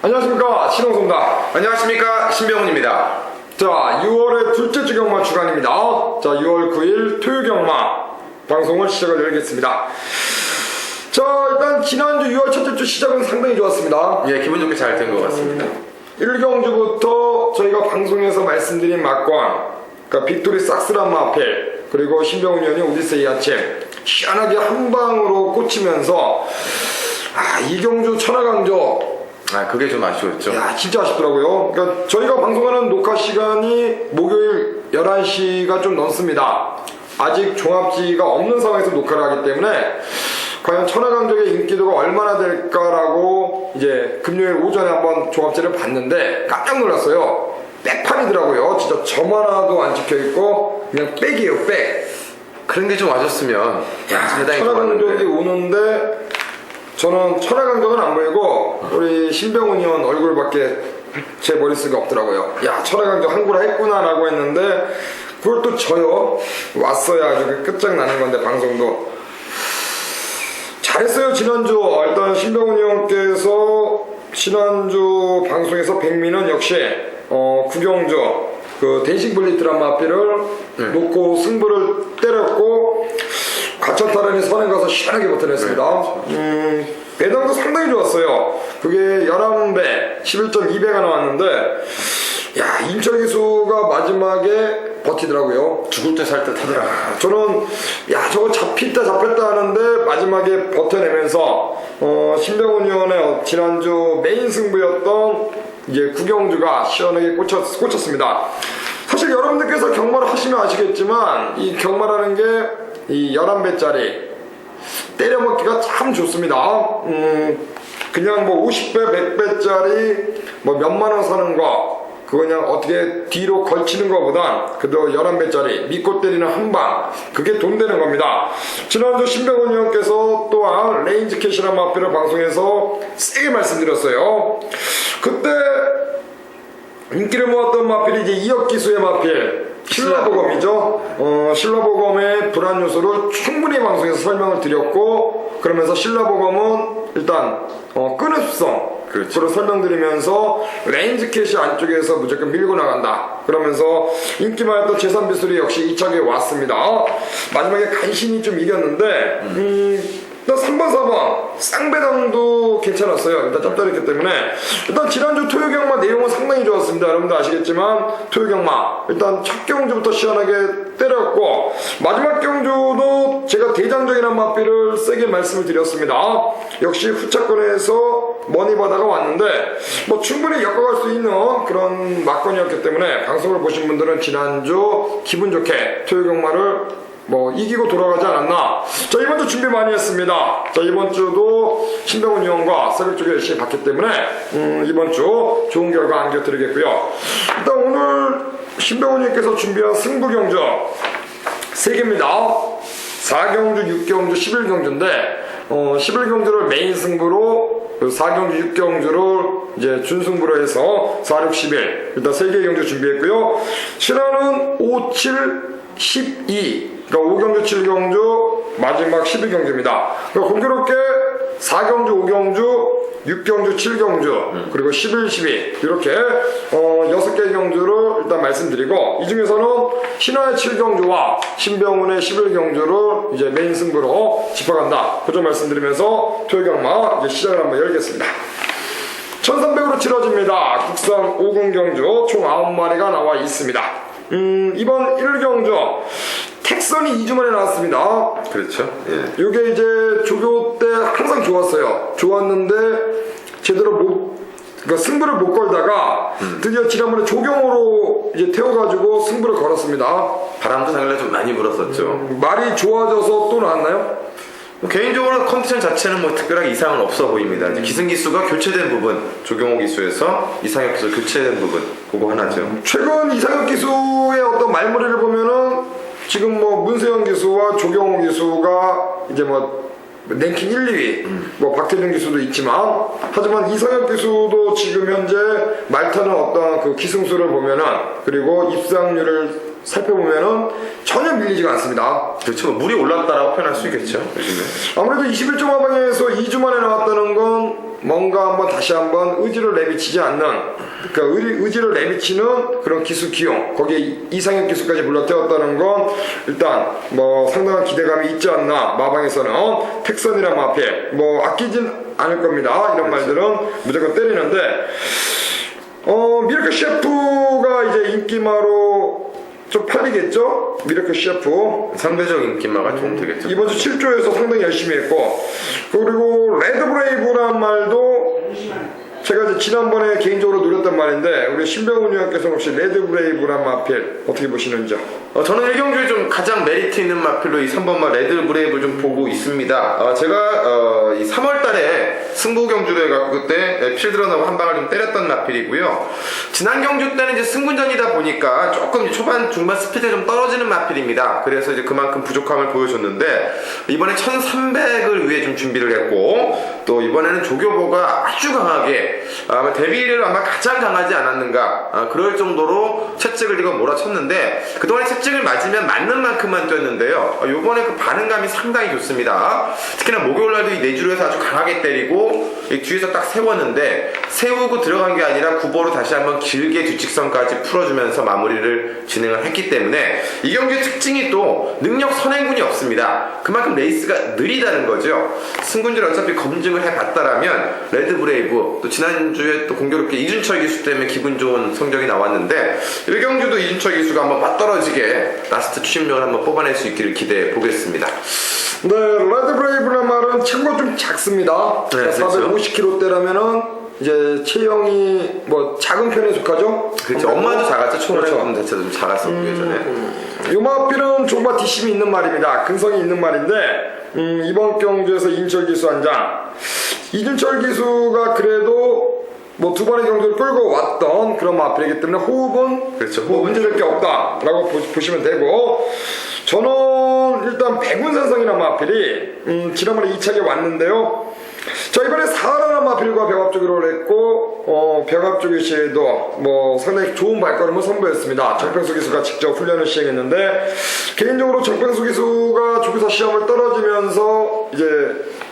안녕하십니까, 신홍수입니다. 안녕하십니까, 신병훈입니다. 자, 6월의 둘째 주 경마 주간입니다. 자, 6월 9일 토요 경마 방송을 시작을 열겠습니다. 자, 일단 지난주 6월 첫째 주 시작은 상당히 좋았습니다. 예, 기분 좋게 잘 된 것 같습니다. 1경주부터 저희가 방송에서 말씀드린 막권, 그러니까 빅토리 싹스란 마필, 그리고 신병훈 의원이 오디세이 아침 시원하게 한 방으로 꽂히면서 이경주 천하강조, 그게 좀 아쉬웠죠. 야, 진짜 아쉽더라고요. 그러니까 저희가 방송하는 녹화 시간이 목요일 11시가 좀 넘습니다. 아직 종합지가 없는 상황에서 녹화를 하기 때문에 과연 천하강적의 인기도가 얼마나 될까라고 이제 금요일 오전에 한번 종합지를 봤는데 깜짝 놀랐어요. 백판이더라고요. 진짜 점 하나도 안 찍혀있고 그냥 백이에요, 백. 그런 게 좀 와줬으면 대단히 천하강적이 좋았는데. 오는데 저는 천하강적은 안 보이고 우리 신병훈 의원 얼굴밖에 제 머릿속에 없더라고요. 야, 천하강적 한구라 했구나 라고 했는데 그걸 또 져요. 왔어야 아주 끝장나는 건데 방송도 잘했어요. 지난주 일단 신병훈 의원께서 지난주 방송에서 백미는 역시 구경조 그 댄싱블리 드라마 앞에를 놓고 승부를 때렸고 가천타련이 선행 가서 시원하게 버텨냈습니다. 배당도 상당히 좋았어요. 그게 11배 11.2배가 나왔는데 야, 임철 기수가 마지막에 버티더라고요. 죽을 때 살 듯 하더라. 저는 야, 저거 잡혔다 하는데 마지막에 버텨내면서 신병훈 의원의 지난주 메인 승부였던 이제 구경주가 시원하게 꽂혔습니다. 사실 여러분들께서 경마를 하시면 아시겠지만 이 경마라는 게 이 11배짜리 때려먹기가 참 좋습니다. 그냥 뭐 50배, 100배짜리 뭐 몇만원 사는 거 그거 그냥 어떻게 뒤로 걸치는 것보단 그래도 11배짜리 믿고 때리는 한방 그게 돈 되는 겁니다. 지난주 신병훈 의원께서 또한 레인지 캐시란 마필을 방송에서 세게 말씀드렸어요. 그때 인기를 모았던 마필이 이제 2억 기수의 마필 신라보검이죠. 신라보검의 불안 요소를 충분히 방송에서 설명을 드렸고 그러면서 신라보검은 일단 끈흡성 그걸 설명드리면서 레인지 캐시 안쪽에서 무조건 밀고 나간다 그러면서 인기 많았던 재산비술이 역시 2차기에 왔습니다. 마지막에 간신히 좀 이겼는데 일단 3번 4번 쌍배당도 괜찮았어요. 일단 짭짤했기 때문에 일단 지난주 토요경마 내용은 상당히 좋았습니다. 여러분들 아시겠지만 토요경마 일단 첫 경주부터 시원하게 때렸고 마지막 경주도 제가 대장적인 마필을 세게 말씀을 드렸습니다. 역시 후차권에서 머니바다가 왔는데 뭐 충분히 엮어갈 수 있는 그런 막건이었기 때문에 방송을 보신 분들은 지난주 기분 좋게 토요경마를 뭐 이기고 돌아가지 않았나. 자, 이번 주 준비 많이 했습니다. 자, 이번 주도 신병훈 의원과 새벽 쪽에 열심히 봤기 때문에 이번 주 좋은 결과 안겨드리겠고요. 일단 오늘 신병훈 의원께서 준비한 승부 경주 3개입니다 4경주, 6경주, 11경주인데 11경주를 메인 승부로 4경주, 6경주를 이제 준승부로 해서 4, 6, 11 일단 3개의 경주 준비했고요. 신화는 5, 7, 12 그러니까 5경주, 7경주, 마지막 12경주입니다. 그러니까 공교롭게 4경주, 5경주, 6경주, 7경주, 그리고 11, 12 이렇게 6개의 경주를 일단 말씀드리고 이 중에서는 신화의 7경주와 신병훈의 11경주를 이제 메인 승부로 짚어간다. 그 점 말씀드리면서 토요경마 이제 시작을 한번 열겠습니다. 1300으로 치러집니다. 국산 5군 경주 총 9마리가 나와 있습니다. 이번 1경주 택선이 2주 만에 나왔습니다. 그렇죠. 예. 이게 이제 조교 때 항상 좋았어요. 좋았는데 제대로 그러니까 승부를 못 걸다가 드디어 지난번에 조경으로 이제 태워가지고 승부를 걸었습니다. 바람도 당일날 좀 많이 불었었죠. 말이 좋아져서 또 나왔나요? 개인적으로 컨디션 자체는 뭐 특별하게 이상은 없어 보입니다. 이제 기승기수가 교체된 부분, 조경호 기수에서 이상혁 기수 교체된 부분, 그거 하나죠. 최근 이상혁 기수의 어떤 말머리를 보면은 지금 뭐 문세영 기수와 조경호 기수가 이제 뭐 랭킹 1, 2위 뭐 박태준 기수도 있지만 하지만 이상혁 기수도 지금 현재 말타는 어떤 그 기승수를 보면은 그리고 입상률을 살펴보면은 전혀 밀리지가 않습니다. 그렇죠. 물이 올랐다라고 표현할 수 있겠죠. 요즘에. 아무래도 21점 하방에서 2주 만에 나왔다는 건 뭔가 한번 다시 한번 의지를 내비치지 않는, 그러니까 의지를 내비치는 그런 기수 기용, 거기에 이상혁 기수까지 불러태웠다는 건 일단 뭐 상당한 기대감이 있지 않나. 마방에서는 택선이란 마필 뭐 아끼진 않을 겁니다. 이런 말들은 무조건 때리는데, 미라클 셰프가 이제 인기마로 좀 팔리겠죠? 미라클 셰프 상대적 인기마가 좀 되겠죠. 이번 주 7조에서 상당히 열심히 했고, 그리고 레드브레이브란 말도 제가 이제 지난번에 개인적으로 노렸단 말인데, 우리 신병훈 의원께서는 혹시 레드브레이브란 마필 어떻게 보시는지요? 저는 1경주에 좀 가장 메리트 있는 마필로 이 3번마 레드브레이브 좀 보고 있습니다. 제가 이 3월달에 승부 경주로 해갖고 그때 필드런하고 한 방을 좀 때렸던 마필이고요. 지난 경주 때는 이제 승분전이다 보니까 조금 초반 중반 스피드가 좀 떨어지는 마필입니다. 그래서 이제 그만큼 부족함을 보여줬는데, 이번에 1300을 위해 좀 준비를 했고, 또 이번에는 조교보가 아주 강하게 아마 데뷔를 아마 가장 강하지 않았는가, 그럴 정도로 채찍을 이거 몰아쳤는데, 그동안에 채찍을 맞으면 맞는 만큼만 뛰었는데요. 요번에 그 반응감이 상당히 좋습니다. 특히나 목요일날도 이 내주로에서 아주 강하게 때리고, 이 뒤에서 딱 세웠는데, 세우고 들어간 게 아니라 구보로 다시 한번 길게 뒤직선까지 풀어주면서 마무리를 진행을 했기 때문에, 이 경기의 특징이 또 능력 선행군이 없습니다. 그만큼 레이스가 느리다는 거죠. 승군주를 어차피 검증을 해봤다라면 레드브레이브, 또 지난주에 또 공교롭게 이준철 기수 때문에 기분 좋은 성적이 나왔는데, 1경주도 이준철 기수가 한번 맞떨어지게 라스트 추심력을 한번 뽑아낼 수 있기를 기대해 보겠습니다. 네, 레드브레이브란 말은 체구가 좀 작습니다. 네, 450kg대라면은 이제 체형이 뭐 작은 편에 속하죠. 그렇죠. 엄마도 작았죠. 그렇죠. 총알품 자체도 좀 작았었고 예전에. 요마필은 정말 뒷심이 있는 말입니다. 근성이 있는 말인데, 이번 경주에서 이준철 기수 한 장. 이준철 기수가 그래도 뭐 두 번의 경주를 끌고 왔던 그런 마필이기 때문에 호흡은 그렇죠. 뭐 문제될 게 없다라고 보시면 되고, 저는 일단 백운산성이라는 마필이 지난번에 2차게 왔는데요. 자, 이번에 사하라는 마필과 벽압조기를 했고, 벽압조기 시에도 뭐 상당히 좋은 발걸음을 선보였습니다. 정평수 기수가 직접 훈련을 시행했는데, 개인적으로 정평수 기수가 조교사 시험을 떨어지면서 이제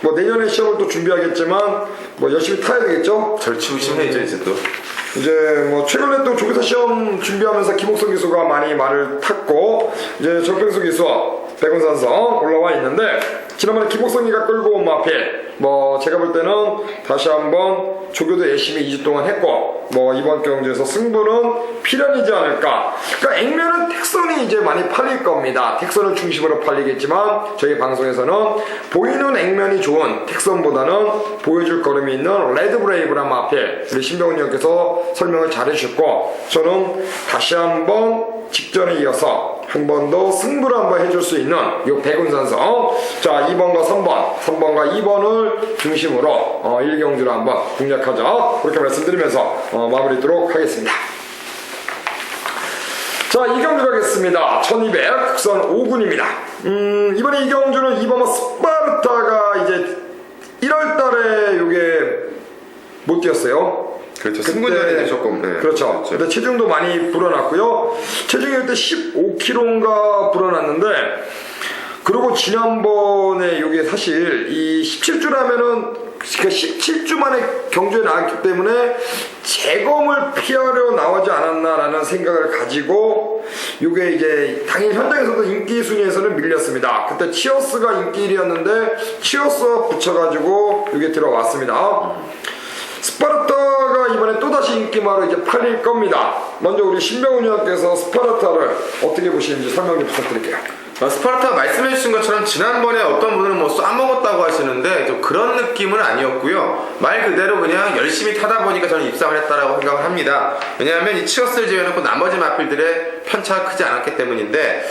뭐 내년에 시험을 또 준비하겠지만 뭐 열심히 타야 되겠죠. 절치부심해야죠 이제 또. 이제 뭐 최근에 또 조교사 시험 준비하면서 김옥성 기수가 많이 말을 탔고, 이제 정평수 기수 백운산성 올라와 있는데, 지난번에 김옥성이가 끌고 온 마필, 뭐 제가 볼 때는 다시 한번 조교도 열심히 2주 동안 했고, 뭐 이번 경주에서 승부는 필연이지 않을까. 그러니까 액면은 택선이 이제 많이 팔릴 겁니다. 택선을 중심으로 팔리겠지만, 저희 방송에서는 보이는 액면이 좋은 택선보다는 보여줄 걸음이 있는 레드브레이브란 마필, 우리 신병훈 형께서 설명을 잘 해주셨고, 저는 다시 한번 직전에 이어서 한 번 더 승부를 한번 해줄 수 있는 요 백운산성, 자 2번과 3번과 2번을 중심으로 1경주를 한번 공략하자, 그렇게 말씀드리면서 마무리하도록 하겠습니다. 자, 2경주 가겠습니다. 1200 국선 5군입니다. 이번에 2경주는 2번 스파르타가 이제 1월달에 요게 못 뛰었어요. 그렇죠. 승부전이 조금. 네. 그렇죠. 근데 체중도 많이 불어났고요. 체중이 그때 15kg인가 불어났는데, 그리고 지난번에 이게 사실 이 17주라면은 그 17주 만에 경주에 나왔기 때문에 재검을 피하려 나오지 않았나라는 생각을 가지고, 이게 이제 당연히 현장에서도 인기 순위에서는 밀렸습니다. 그때 치어스가 인기 1위였는데 치어스와 붙여가지고 이게 들어왔습니다. 스파르타가 이번에 또다시 인기마로 이제 팔릴 겁니다. 먼저 우리 신병훈 의원께서 스파르타를 어떻게 보시는지 설명 좀 부탁드릴게요. 스파르타 말씀해주신 것처럼 지난번에 어떤 분은 뭐 쏴먹었다고 하시는데 좀 그런 느낌은 아니었고요. 말 그대로 그냥 열심히 타다 보니까 저는 입상을 했다라고 생각을 합니다. 왜냐하면 이 치어스를 제외해놓고 나머지 마필들의 편차가 크지 않았기 때문인데,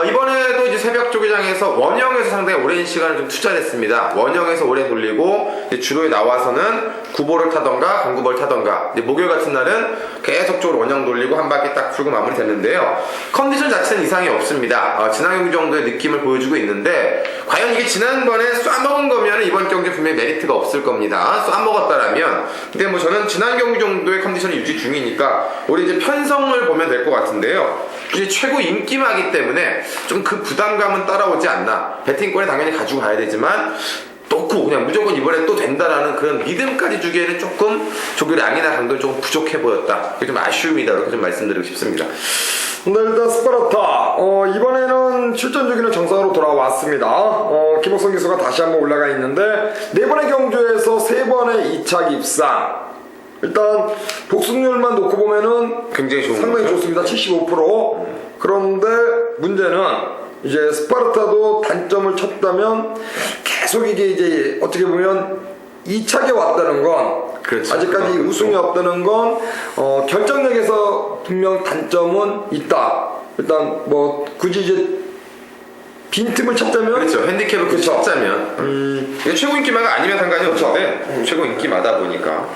이번에도 이제 새벽 조기장에서 원형에서 상당히 오랜 시간을 좀 투자를 했습니다. 원형에서 오래 돌리고 이제 주로에 나와서는 구보를 타던가 강구보를 타던가, 이제 목요일 같은 날은 계속적으로 원형 돌리고 한 바퀴 딱 풀고 마무리 됐는데요. 컨디션 자체는 이상이 없습니다. 지난 경기 정도의 느낌을 보여주고 있는데, 과연 이게 지난번에 쏴먹은 거면 이번 경기 분명히 메리트가 없을 겁니다. 쏴먹었다라면. 근데 뭐 저는 지난 경기 정도의 컨디션이 유지 중이니까 우리 이제 편성을 보면 될 것 같은데요. 이제 최고 인기마기 때문에 좀 그 부담감은 따라오지 않나. 배팅권에 당연히 가지고 가야 되지만 넣고 그냥 무조건 이번에 또 된다라는 그런 믿음까지 주기에는 조금 조교의 양이나 강도는 조금 부족해 보였다. 그게 좀 아쉬움이다. 이렇게 좀 말씀드리고 싶습니다. 네, 일단 스파르타 이번에는 출전 주기는 정상으로 돌아왔습니다. 김옥성 기수가 다시 한번 올라가 있는데 4번의 경주에서 3번의 2차 입상. 일단 복승률만 놓고 보면은 굉장히 좋은 상당히 거죠? 좋습니다. 75%. 그런데 문제는 이제 스파르타도 단점을 쳤다면 계속 이게 이제 어떻게 보면 2차게 왔다는 건 그렇죠. 아직까지 그만큼 우승이 없다는 건 결정력에서 분명 단점은 있다. 일단 뭐 굳이 이제 빈틈을 찾자면 그렇죠. 핸디캡을 굳이 그렇죠. 찾자면 이게 최고 인기마가 아니면 상관이 없는데 최고 인기마다 보니까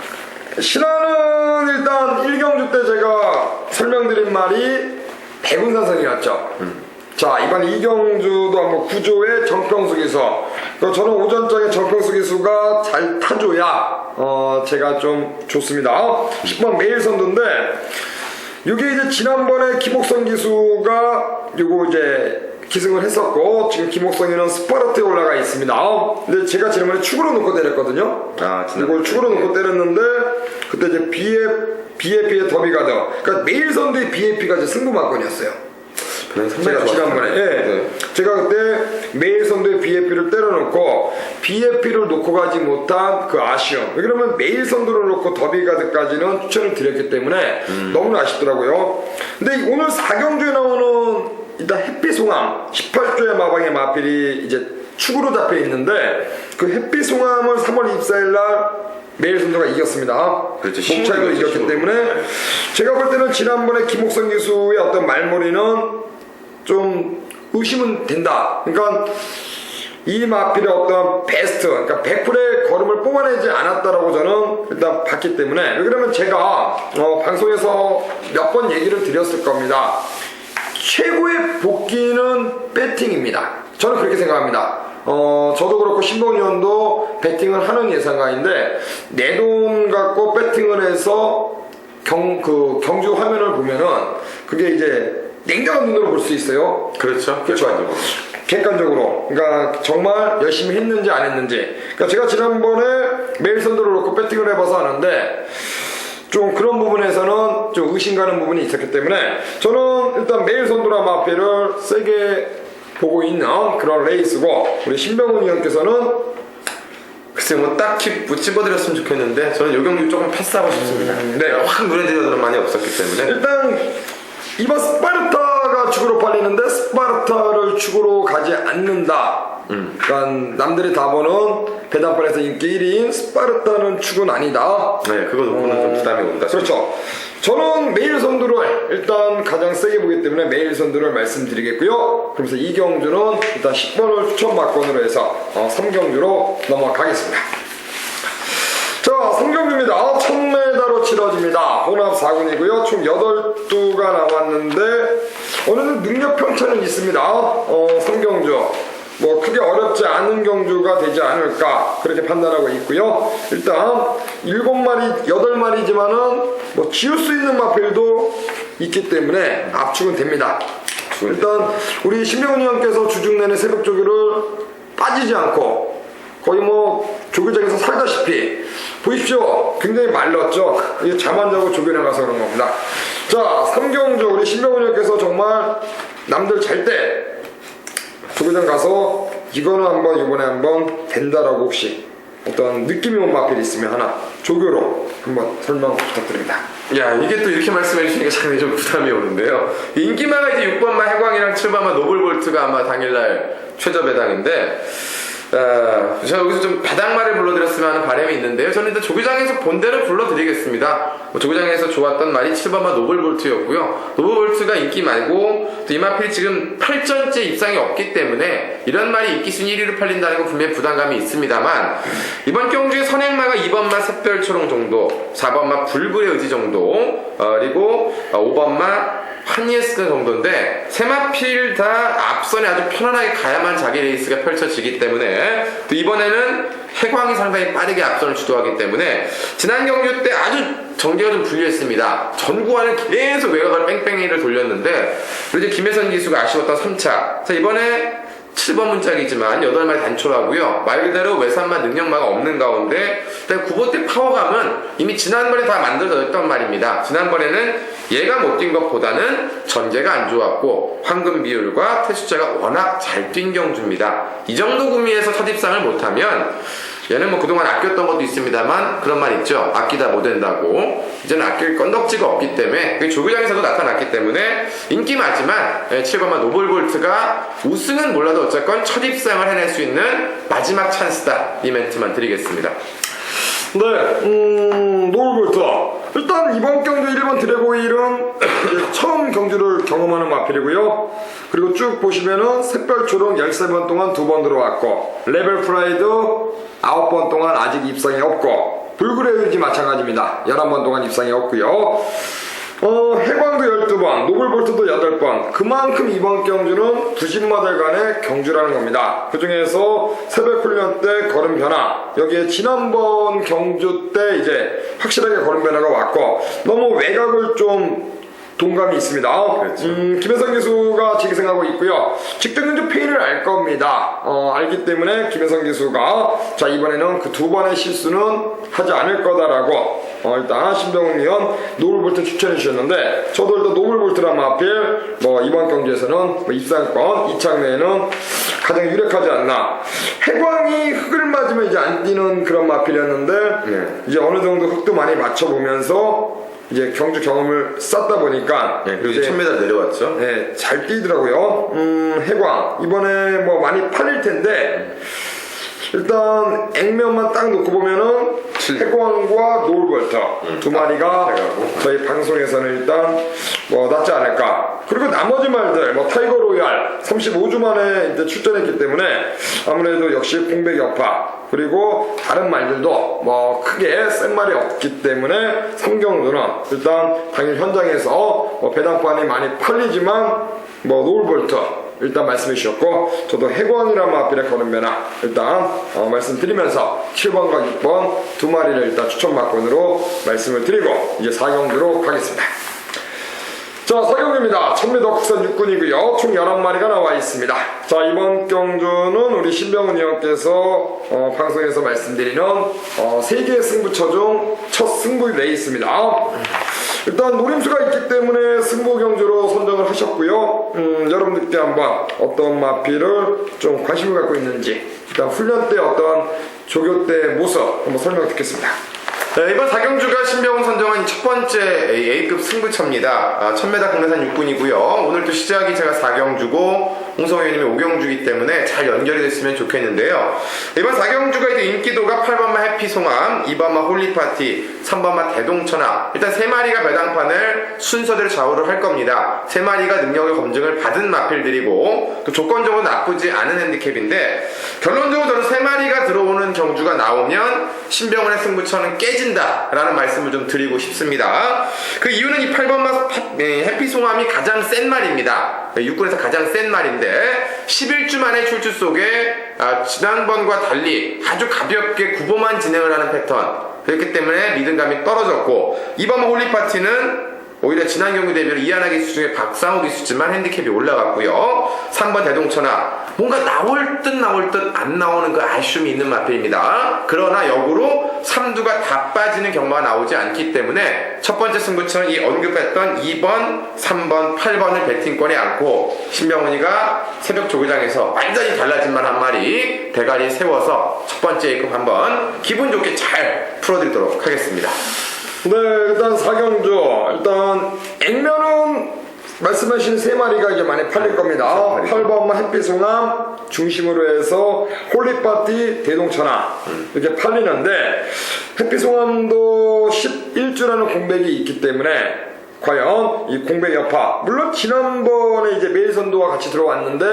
신화는 일단 1경주 때 제가 설명드린 말이 백운산선이었죠. 자, 이번 2경주도 한번 구조의 정평수 기수. 저는 오전장에 정평수 기수가 잘 타줘야 제가 좀 좋습니다. 10번 매일선두인데 이게 이제 지난번에 김옥성 기수가 요거 이제 기승을 했었고 지금 김옥성이는 스파르트에 올라가 있습니다. 근데 제가 지난번에 축으로 놓고 때렸거든요. 이걸 축으로 놓고 때렸는데 그때 이제 BAP의 더비가드. 그러니까 매일선두의 BAP가 이제 승부만권이었어요. 제가 지난번에 제가 그때 매일선두의 BAP를 때려놓고 BAP를 놓고 가지 못한 그 아쉬움. 그러면 매일선두를 놓고 더비가드까지는 추천을 드렸기 때문에 너무나 아쉽더라고요. 근데 오늘 4경주에 나오는 일단 햇빛송암 18조의 마방의 마필이 이제 축으로 잡혀 있는데 그 햇빛송암을 3월 24일 날 매일선두가 이겼습니다. 그렇죠. 목차이로 이겼기 때문에 제가 볼 때는 지난번에 김옥성 기수의 어떤 말머리는 좀 의심은 된다. 그러니까 이 마필의 어떤 베스트, 그러니까 100%의 걸음을 뽑아내지 않았다라고 저는 일단 봤기 때문에 그러면 제가 방송에서 몇 번 얘기를 드렸을 겁니다. 최고의 복귀는 배팅입니다. 저는 그렇게 생각합니다. 저도 그렇고 신봉 의원도 배팅을 하는 예상가인데 내 돈 갖고 배팅을 해서 경주 화면을 보면은 그게 이제 냉정한 눈으로 볼 수 있어요. 그렇죠. 그렇죠. 객관적으로. 그러니까 정말 열심히 했는지 안 했는지. 그러니까 제가 지난번에 매일선두를 놓고 배팅을 해봐서 아는데 좀 그런 부분에서는 좀 의심 가는 부분이 있었기 때문에 저는 일단 매일선두라 마페를 세게 보고 있는 그런 레이스고 우리 신병훈 의원께서는 글쎄 뭐 딱히 못 집어드렸으면 좋겠는데 저는 요 경기 조금 패스하고 싶습니다. 네. 확 눈에 들어오는 많이 없었기 때문에 일단 이번 스파르타가 축으로 팔리는데 스파르타를 축으로 가지 않는다. 그러니까 남들이 다 보는 배당판에서 인기 1위인 스파르타는 축은 아니다. 네, 그거 놓고는 좀 부담이 온다. 그렇죠. 저는 매일선두를 일단 가장 세게 보기 때문에 매일선두를 말씀드리겠고요. 그러면서 2경주는 일단 10번을 추천받건으로 해서 3경주로 넘어가겠습니다. 자, 3경주입니다. 1000m로 치러집니다. 혼합 4군이고요. 총 8두가 나왔는데 오늘은 능력 편차는 있습니다. 3경주. 뭐 크게 어렵지 않은 경주가 되지 않을까 그렇게 판단하고 있고요. 일단 7마리, 8마리지만은 뭐 지울 수 있는 마필도 있기 때문에 압축은 됩니다. 일단 우리 신병훈 의원께서 주중 내내 새벽 조교를 빠지지 않고 거의 뭐 조교장에서 살다시피 보십시오. 굉장히 말랐죠. 이게 잠 안 자고 조교 나가서 그런 겁니다. 자, 3경주 우리 신병훈 의원께서 정말 남들 잘 때 조교장 가서 이거는 한번 이번에 한번 된다라고 혹시 어떤 느낌이 온 마필이 있으면 하나 조교로 한번 설명 부탁드립니다. 야, 이게 또 이렇게 말씀해 주시니까 상당히 좀 부담이 오는데요. 인기마가 이제 6번마 해광이랑 7번마 노블볼트가 아마 당일날 최저 배당인데 제가 여기서 좀 배당말을 불러드렸으면 하는 바람이 있는데요. 저는 일단 조교장에서 본대로 불러드리겠습니다. 조교장에서 좋았던 말이 7번마 노블볼트였고요. 노블볼트가 인기 말고 또 이마필이 지금 8전째 입상이 없기 때문에 이런 말이 인기 순위 1위로 팔린다는 건 분명히 부담감이 있습니다만 이번 경주에 선행마가 2번마 샛별초롱 정도, 4번마 불굴의 의지 정도, 그리고 5번마 한예스 정도인데 세 마필 다 앞선에 아주 편안하게 가야만 자기 레이스가 펼쳐지기 때문에 또 이번에는 해광이 상당히 빠르게 앞선을 주도하기 때문에 지난 경주 때 아주 전개가 좀 불리했습니다. 전구와는 계속 외곽을 뺑뺑이를 돌렸는데 그리고 이제 김혜선 기수가 아쉬웠던 3차. 자, 이번에 7번 문짝이지만 8마리 단초라고요. 말 그대로 외산마 능력마가 없는 가운데 일단 9번대 파워감은 이미 지난번에 다 만들어졌던 말입니다. 지난번에는 얘가 못 뛴 것보다는 전개가 안 좋았고 황금 비율과 태수자가 워낙 잘 뛴 경주입니다. 이 정도 구미에서 첫 입상을 못하면 얘는 뭐 그동안 아꼈던 것도 있습니다만 그런 말 있죠. 아끼다 못 된다고. 이제는 아낄 건덕지가 없기 때문에 그게 조교장에서도 나타났기 때문에 인기 많지만 7번마 노블볼트가 우승은 몰라도 어쨌건 첫 입상을 해낼 수 있는 마지막 찬스다. 이 멘트만 드리겠습니다. 네, 노블볼트. 일단 이번 경주 1번 드래고일은 처음 경주를 경험하는 마필이고요. 그리고 쭉 보시면은 샛별초록 13번 동안 2번 들어왔고, 레벨 프라이드 9번 동안 아직 입상이 없고, 불그레이지 마찬가지입니다. 11번 동안 입상이 없고요. 해광도 12번, 노블볼트도 8번. 그만큼 이번 경주는 부신마들간의 경주라는 겁니다. 그 중에서 새벽 훈련 때 걸음 변화, 여기에 지난번 경주 때 이제 확실하게 걸음 변화가 왔고, 너무 외곽을 좀 동감이 있습니다. 그렇죠. 김혜성 기수가 지기생하고 있고요. 직등근주 페인을 알 겁니다. 알기 때문에 김혜성 기수가 자 이번에는 그 2번의 실수는 하지 않을 거다라고 일단 신병훈 위원 노블볼트 추천해 주셨는데 저도 일단 노블볼트란 마필 이번 경기에서는 입상권 이창래에는 가장 유력하지 않나. 해광이 흙을 맞으면 이제 안 뛰는 그런 마필이었는데 이제 어느 정도 흙도 많이 맞춰보면서 이제 경주 경험을 쌓다 보니까 그리고 이제 1000m 내려왔죠. 네, 잘 뛰더라고요. 해광 이번에 많이 팔릴 텐데 일단 액면만 딱 놓고 보면은 해광과 노블볼트 두 마리가 저희 방송에서는 일단 낫지 않을까. 그리고 나머지 말들 타이거 로얄 35주 만에 이제 출전했기 때문에 아무래도 역시 공백 여파 그리고 다른 말들도 크게 센 말이 없기 때문에 성경도는 일단 당일 현장에서 배당판이 많이 팔리지만 노블볼트 일단 말씀해 주셨고 저도 해광이란 마필의 걸음 변화 일단 말씀드리면서 7번과 6번 두 마리를 일단 추천마권으로 말씀을 드리고 이제 4경주로 가겠습니다. 자 4경주입니다. 1000m 국산 육군이고요. 총 11마리가 나와 있습니다. 자 이번 경주는 우리 신병훈 위원께서 방송에서 말씀드리는 세계 승부처 중 첫 승부 레이스입니다. 일단 노림수가 있기 때문에 승부 경주로 선정을 하셨고요. 여러분들께 한번 어떤 마필을 좀 관심을 갖고 있는지 일단 훈련 때 어떤 조교 때 모습 한번 설명 듣겠습니다. 네, 이번 4경주가 신병훈 선정한 첫 번째 A급 승부처입니다. 1000m 국내산 육군이고요. 오늘 또 시작이 제가 4경주고 홍성호 의원님이 5경주이기 때문에 잘 연결이 됐으면 좋겠는데요. 이번 4경주가 이제 인기도가 8번마 해피송암, 2번마 홀리파티, 3번마 대동천하 일단 3마리가 배당판을 순서대로 좌우를 할 겁니다. 3마리가 능력의 검증을 받은 마필들이고 또 조건적으로 나쁘지 않은 핸디캡인데 결론적으로 저는 3마리가 들어오는 경주가 나오면 신병훈의 승부처는 깨진다 라는 말씀을 좀 드리고 싶습니다. 그 이유는 이 8번마 해피송암이 가장 센 말입니다. 육군에서 가장 센 말인데 11주 만에 출주 속에 지난번과 달리 아주 가볍게 구보만 진행을 하는 패턴 그렇기 때문에 리듬감이 떨어졌고 2번마 홀리파티는 오히려 지난 경기 대비로 이하나 기수 중에 박상우 기수지만 핸디캡이 올라갔고요. 3번 대동천하 뭔가 나올 듯 안 나오는 그 아쉬움이 있는 마필입니다. 그러나 역으로 3두가 다 빠지는 경마가 나오지 않기 때문에 첫 번째 승부처는 이 언급했던 2번, 3번, 8번을 배팅권에 안고 신병훈이가 새벽 조교장에서 완전히 달라진 말 한 마리 대가리 세워서 첫 번째 A급 한번 기분 좋게 잘 풀어드리도록 하겠습니다. 네, 일단 4경주 일단 액면은 말씀하신 3마리가 이제 많이 팔릴 겁니다. 8번마 햇빛송암 중심으로 해서 홀리파티 대동천하 이렇게 팔리는데 햇빛송암도 11주라는 공백이 있기 때문에 과연 이 공백 여파 물론 지난번에 이제 메일선도와 같이 들어왔는데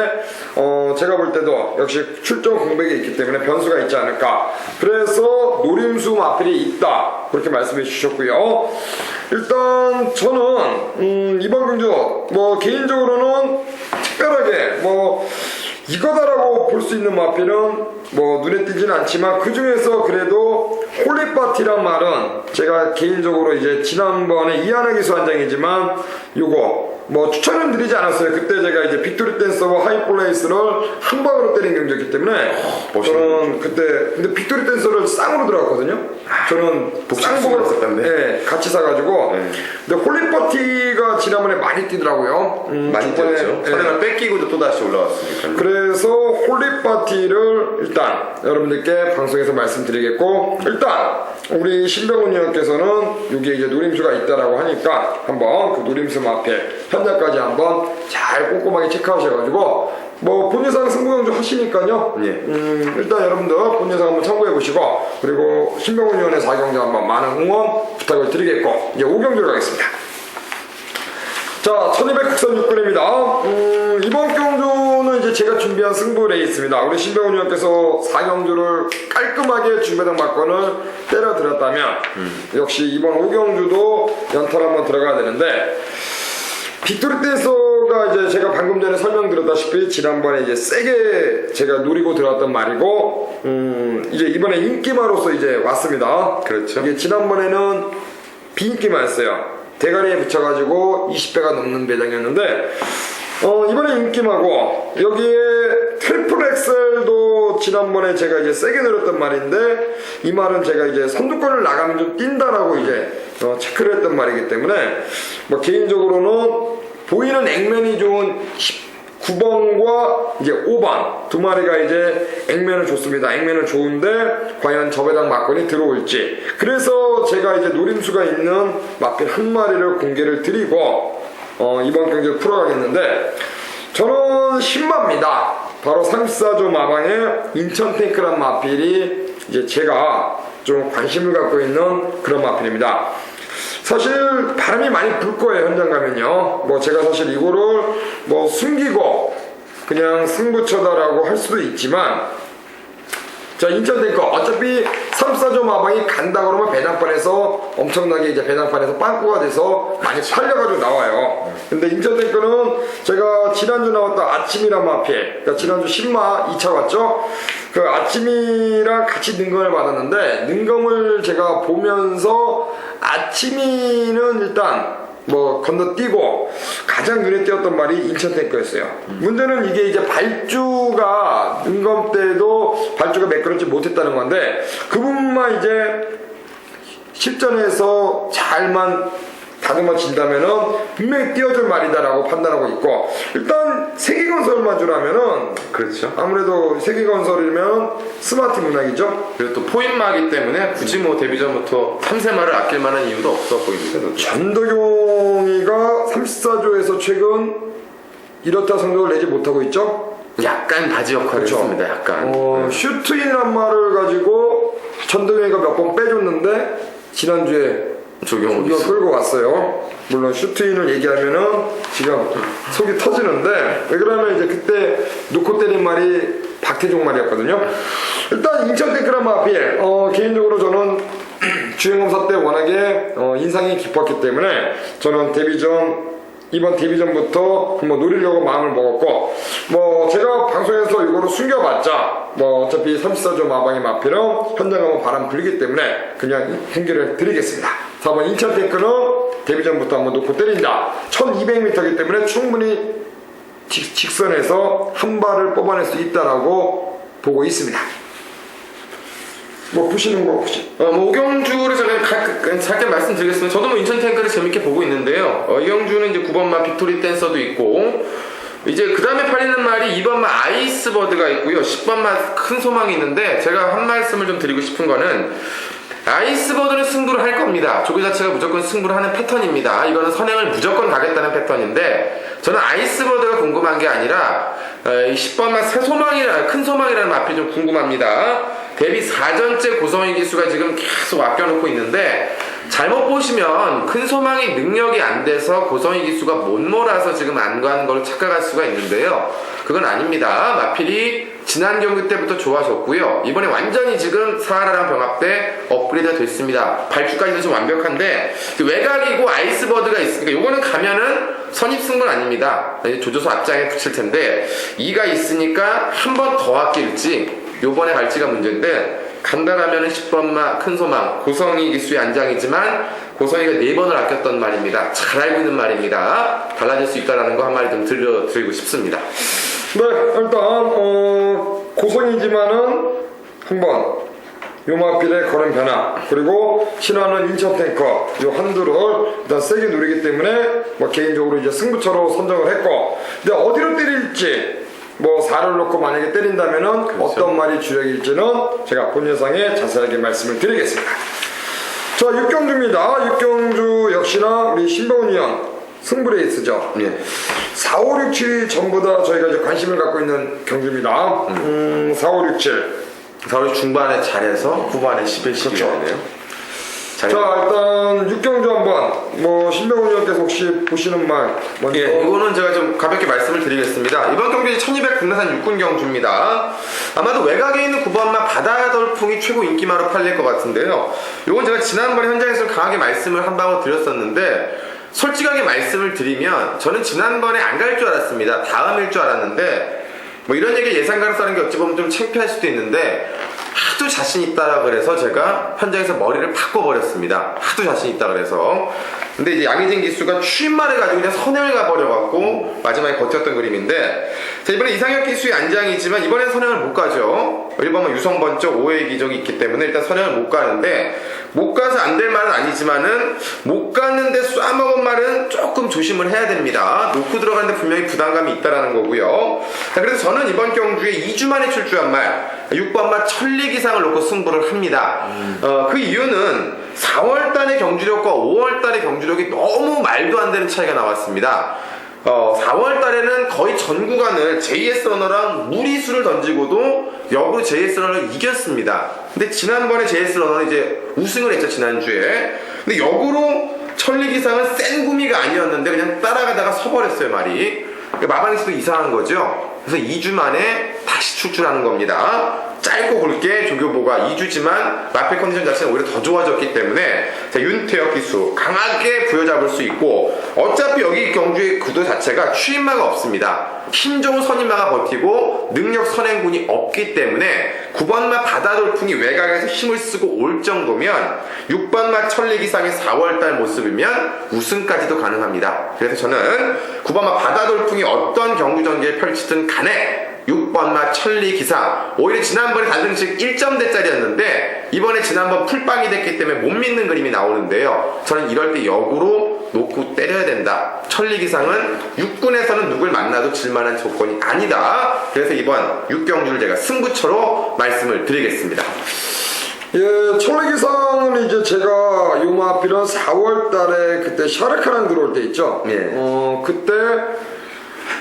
제가 볼 때도 역시 출전 공백이 있기 때문에 변수가 있지 않을까. 그래서 노림수 마필이 있다 그렇게 말씀해 주셨고요. 일단 저는 이번 경주 개인적으로는 특별하게 이거다라고 볼 수 있는 마필은 눈에 띄지는 않지만 그 중에서 그래도 홀리파티란 말은 제가 개인적으로 이제 지난번에 이하나 기수 한 장이지만 요거 뭐 추천은 드리지 않았어요. 그때 제가 이제 빅토리 댄서와 하이플레이스를 한 방으로 때린 경기였기 때문에 저는 그때 근데 빅토리 댄서를 쌍으로 들어갔거든요. 저는 쌍복을 있었던데. 같이 사가지고 근데 홀리파티가 지난번에 많이 뛰더라고요. 많이 뛰었죠. 선행을 뺏기고도 또 다시 올라왔으니까. 그래서 홀리파티를 일단 여러분들께 방송에서 말씀드리겠고, 일단 우리 신병훈 의원께서는 여기에 이제 노림수가 있다라고 하니까 한번 그 노림수 마필 현장까지 한번 잘 꼼꼼하게 체크하셔가지고 뭐 본예상 승부경주 하시니까요. 예. 일단 여러분들 본예상 한번 참고해 보시고, 그리고 신병훈 의원의 4경주 한번 많은 응원 부탁을 드리겠고, 이제 5경주로 가겠습니다. 자, 1200 국산 6근입니다. 이번 경주는 이제 제가 준비한 승부 레이스입니다. 우리 신병훈 의원께서 4경주를 깔끔하게 중배당 막건을 때려드렸다면, 역시 이번 5경주도 연탈 한번 들어가야 되는데, 빅토리 댄서가 이제 제가 방금 전에 설명드렸다시피 지난번에 이제 세게 제가 노리고 들어왔던 말이고, 이제 이번에 인기마로서 이제 왔습니다. 그렇죠. 이게 지난번에는 비인기마였어요. 대가리에 붙여가지고 20배가 넘는 배당이었는데, 이번에 인기마고, 여기에 트리플 엑셀도 지난번에 제가 이제 세게 늘었던 말인데, 이 말은 제가 이제 선두권을 나가면 좀 뛴다라고 이제 체크를 했던 말이기 때문에, 뭐 개인적으로는 보이는 액면이 좋은 9번과 이제 5번 두 마리가 이제 액면은 좋습니다. 액면은 좋은데 과연 저 배당 막건이 들어올지, 그래서 제가 이제 노림수가 있는 마필 한 마리를 공개를 드리고 이번 경기를 풀어가겠는데, 저는 10마입니다. 바로 34조 마방의 인천 탱크란 마필이 이제 제가 좀 관심을 갖고 있는 그런 마필입니다. 사실 바람이 많이 불 거예요. 현장 가면요. 뭐 제가 사실 이거를 뭐 숨기고 그냥 승부처다라고 할 수도 있지만, 자, 인천 탱커 어차피 3,4조 마방이 간다 그러면 배당판에서 엄청나게 이제 배당판에서 빵꾸가 돼서 많이 팔려가지고 나와요. 근데 인천 탱커는 제가 지난주 나왔던 아침이란 마필, 그러니까 지난주 10마 2차 왔죠. 그 아침이랑 같이 능검을 받았는데, 능검을 제가 보면서 아침이는 일단 뭐 건너뛰고 가장 눈에 띄었던 말이 인천 탱커였어요. 문제는 이게 이제 발주가 능검 때도 발주가 매끄럽지 못했다는 건데, 그 부분만 이제 실전에서 잘만 다듬어진다면은 분명히 띄워줄 말이다라고 판단하고 있고, 일단 세계건설만 주라면은 그렇죠. 아무래도 세계건설이면 스마트 문학이죠. 그리고 또 포인마기 때문에 굳이 뭐 데뷔전부터 3세마를 아낄 만한 이유도 없어 보입니다. 전도경이가 34조에서 최근 이렇다 성적을 내지 못하고 있죠. 약간 바지 역할을 그렇죠. 했습니다. 약간. 슈트인이란 말을 가지고 전도경이가 몇 번 빼줬는데 지난주에 조경호 이거 끌고 왔어요. 물론 슈트인을 얘기하면은 지금 속이 터지는데, 왜 그러면 이제 그때 놓고 때린 말이 박태종 말이었거든요. 일단 인천 탱크란 마필, 개인적으로 저는 주행검사 때 워낙에 인상이 깊었기 때문에 저는 이번 데뷔전부터 한번 노리려고 마음을 먹었고, 뭐 제가 방송에서 이거를 숨겨봤자 뭐 어차피 34조 마방의 마필은 현장 가면 바람 불기 때문에 그냥 공개를 드리겠습니다. 4번 인천 탱크는 데뷔전부터 한번 놓고 때린다. 1200m이기 때문에 충분히 직선에서 한 발을 뽑아낼 수 있다라고 보고 있습니다. 뭐 보시는 거 혹시? 뭐 오경주를 제가 짧게 말씀드리겠습니다. 저도 뭐 인천 탱크를 재밌게 보고 있는데요. 이경주는 이제 9번마 빅토리 댄서도 있고, 이제 그 다음에 팔리는 말이 2번마 아이스버드가 있고요. 10번마 큰 소망이 있는데, 제가 한 말씀을 좀 드리고 싶은 거는, 아이스버드는 승부를 할 겁니다. 조교 자체가 무조건 승부를 하는 패턴입니다. 이거는 선행을 무조건 가겠다는 패턴인데, 저는 아이스버드가 궁금한 게 아니라 이 10번만 큰 소망이라는 마필이 좀 궁금합니다. 데뷔 4전째 고성희 기수가 지금 계속 아껴놓고 있는데, 잘못 보시면 큰 소망이 능력이 안 돼서 고성희 기수가 못 몰아서 지금 안 간 걸 착각할 수가 있는데요. 그건 아닙니다. 마필이 지난 경기 때부터 좋아졌고요. 이번에 완전히 지금 사하라랑 병합돼 업그레이드가 됐습니다. 발주까지는 좀 완벽한데, 외곽이고 아이스버드가 있으니까 요거는 가면은 선입승부는 아닙니다. 조조수 앞장에 붙일 텐데, 2가 있으니까 한 번 더 아낄지 요번에 갈지가 문제인데, 간다라면은 10번마 큰 소망 고성희 기수의 안장이지만 고성이가 4번을 아꼈던 말입니다. 잘 알고 있는 말입니다. 달라질 수 있다라는 거 한 마디 좀 들려드리고 싶습니다. 네, 일단 고성이지만은 한번 요마필의 걸음 변화 그리고 신화는 인천 탱커 요 한두를 일단 세게 누리기 때문에 뭐 개인적으로 이제 승부처로 선정을 했고, 근데 어디로 때릴지 뭐 4를 놓고 만약에 때린다면은 그렇죠. 어떤 말이 주력일지는 제가 본 영상에 자세하게 말씀을 드리겠습니다. 자, 6경주입니다. 6경주 역시나 우리 신병훈 위원 승부레이스죠. 예. 4, 5, 6, 7이 전부 다 저희가 이제 관심을 갖고 있는 경주입니다. 4, 5, 6, 7. 4월 중반에 잘해서 후반에 11, 12가 되네요. 자, 일단 6경주 한번 뭐 신병훈 위원께서 혹시 보시는 말 먼저. 예, 이거는 제가 좀 가볍게 말씀을 드리겠습니다. 이번 경기는 1200 국내산 육군 경주입니다. 아마도 외곽에 있는 9번마 바다돌풍이 최고 인기마로 팔릴 것 같은데요. 이건 제가 지난번에 현장에서 강하게 말씀을 한 방울 드렸었는데, 솔직하게 말씀을 드리면 저는 지난번에 안 갈 줄 알았습니다. 다음일 줄 알았는데, 뭐 이런 얘기 예상가로 쓰는 게 어찌 보면 좀 창피할 수도 있는데, 하도 자신 있다 그래서 제가 현장에서 머리를 바꿔버렸습니다. 하도 자신 있다 그래서. 근데 이제 양희진 기수가 취임만 해가지고 그냥 선행을 가버려갖고 마지막에 버텼던 그림인데, 자, 이번에 이상혁 기수의 안장이지만 이번엔 선행을 못 가죠. 1번은 유성번쩍 5회 기적이 있기 때문에 일단 선행을 못 가는데, 못 가서 안 될 말은 아니지만은 못 갔는데 쏴먹은 말은 조금 조심을 해야 됩니다. 놓고 들어가는데 분명히 부담감이 있다라는 거고요. 자, 그래서 저는 이번 경주에 2주 만에 출주한 말 6번마 천리기상을 놓고 승부를 합니다. 그 이유는 4월달의 경주력과 5월달의 경주력이 너무 말도 안 되는 차이가 나왔습니다. 4월달에는 거의 전 구간을 JS 러너랑 무리수를 던지고도 역으로 JS 러너를 이겼습니다. 근데 지난번에 JS 러너는 이제 우승을 했죠, 지난주에. 근데 역으로 천리기상은 센 구미가 아니었는데 그냥 따라가다가 서버렸어요, 말이. 마방에서도 이상한 거죠. 그래서 2주 만에 다시 출출하는 겁니다. 짧고 굵게 조교보가 2주지만 마필 컨디션 자체는 오히려 더 좋아졌기 때문에, 자, 윤태혁 기수 강하게 부여잡을 수 있고, 어차피 여기 경주의 구도 자체가 추임마가 없습니다. 힘 좋은 선임마가 버티고 능력 선행군이 없기 때문에 9번마 바다돌풍이 외곽에서 힘을 쓰고 올 정도면 6번마 천리기상의 4월달 모습이면 우승까지도 가능합니다. 그래서 저는 9번마 바다돌풍이 어떤 경주 전개를 펼치든 간에 6번마 천리기상, 오히려 지난번에 단등식 1점대짜리였는데 이번에 지난번 풀빵이 됐기 때문에 못 믿는 그림이 나오는데요. 저는 이럴 때 역으로 놓고 때려야 된다. 천리기상은 육군에서는 누굴 만나도 질만한 조건이 아니다. 그래서 이번 6경주를 제가 승부처로 말씀을 드리겠습니다. 예, 천리기상은 이제 제가 요마필은 4월달에 그때 샤르카랑 들어올 때 있죠. 예. 그때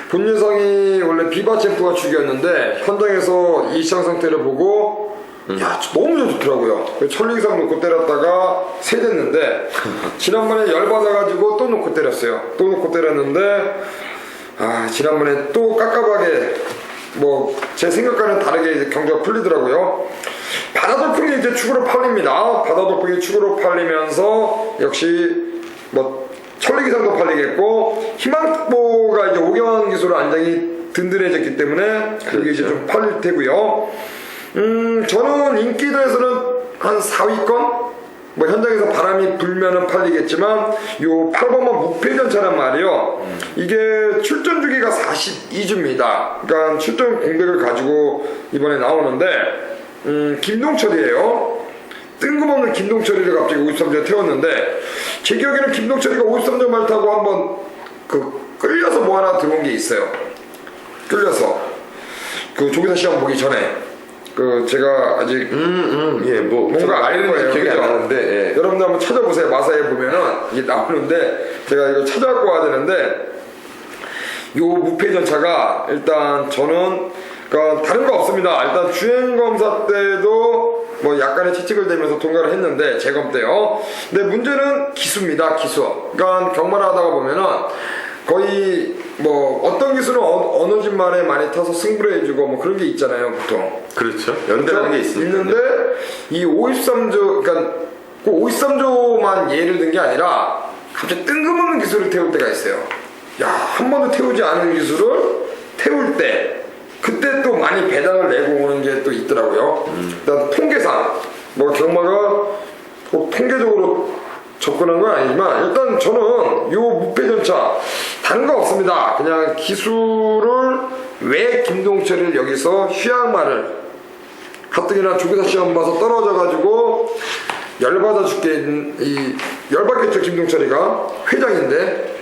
본예상이 원래 비바 챔프가 죽였는데 현장에서 이 시장 상태를 보고 야, 너무 좋더라고요. 천리기상 놓고 때렸다가 세 됐는데 지난번에 열받아가지고 또 놓고 때렸어요. 또 놓고 때렸는데 지난번에 또 깝깝하게 뭐 제 생각과는 다르게 이제 경기가 풀리더라고요. 바다돌풍이 이제 축으로 팔립니다. 바다돌풍이 축으로 팔리면서 역시 뭐 천리기상도 팔리겠고, 희망특보가 이제 오경환 기수로 안장이 든든해졌기 때문에 그게 이제 좀 팔릴 테고요. 저는 인기도에서는 한 4위권? 뭐 현장에서 바람이 불면은 팔리겠지만 요 8번만 무패전차란 말이요. 이게 출전 주기가 42주입니다. 그러니까 출전 공백을 가지고 이번에 나오는데 김동철이에요. 뜬금없는 김동철이를 갑자기 53점 태웠는데, 제 기억에는 김동철이가 53점 말 타고 한번 끌려서 뭐 하나 들어온 게 있어요. 끌려서 그 조기사 시험 보기 전에 제가 아직 예, 뭐 뭔가 알 거예요. 기억이 안 그죠? 나는데, 예. 여러분들 한번 찾아보세요. 마사에 보면은 이게 나오는데 제가 이거 찾아갖고 와야 되는데, 요 무패전차가 일단 저는 그러니까 다른 거 없습니다. 일단 주행검사 때도 뭐 약간의 채찍을 대면서 통과를 했는데, 재검 때요. 근데 문제는 기수입니다. 기수. 그러니까 경마를 하다가 보면은 거의 뭐 어떤 기수는 어느 집 말에 많이 타서 승부를 해주고 뭐 그런 게 있잖아요, 보통. 그렇죠. 연대라는 게 있습니다. 있는데 이 53조, 그러니까 그 53조만 예를 든 게 아니라 갑자기 뜬금없는 기술을 태울 때가 있어요. 야, 한 번도 태우지 않은 기술을 태울 때 그때 또 많이 배당을 내고 오는 게 또 있더라고요. 일단 통계상 뭐 경마가 꼭 통계적으로 접근한 건 아니지만 일단 저는 요 무패전차 다른 거 없습니다. 그냥 기술을 왜 김동철을 여기서 휴양마를 가뜩이나 조교사 시험 봐서 떨어져가지고 열받아 죽게 열받겠죠. 김동철이가 회장인데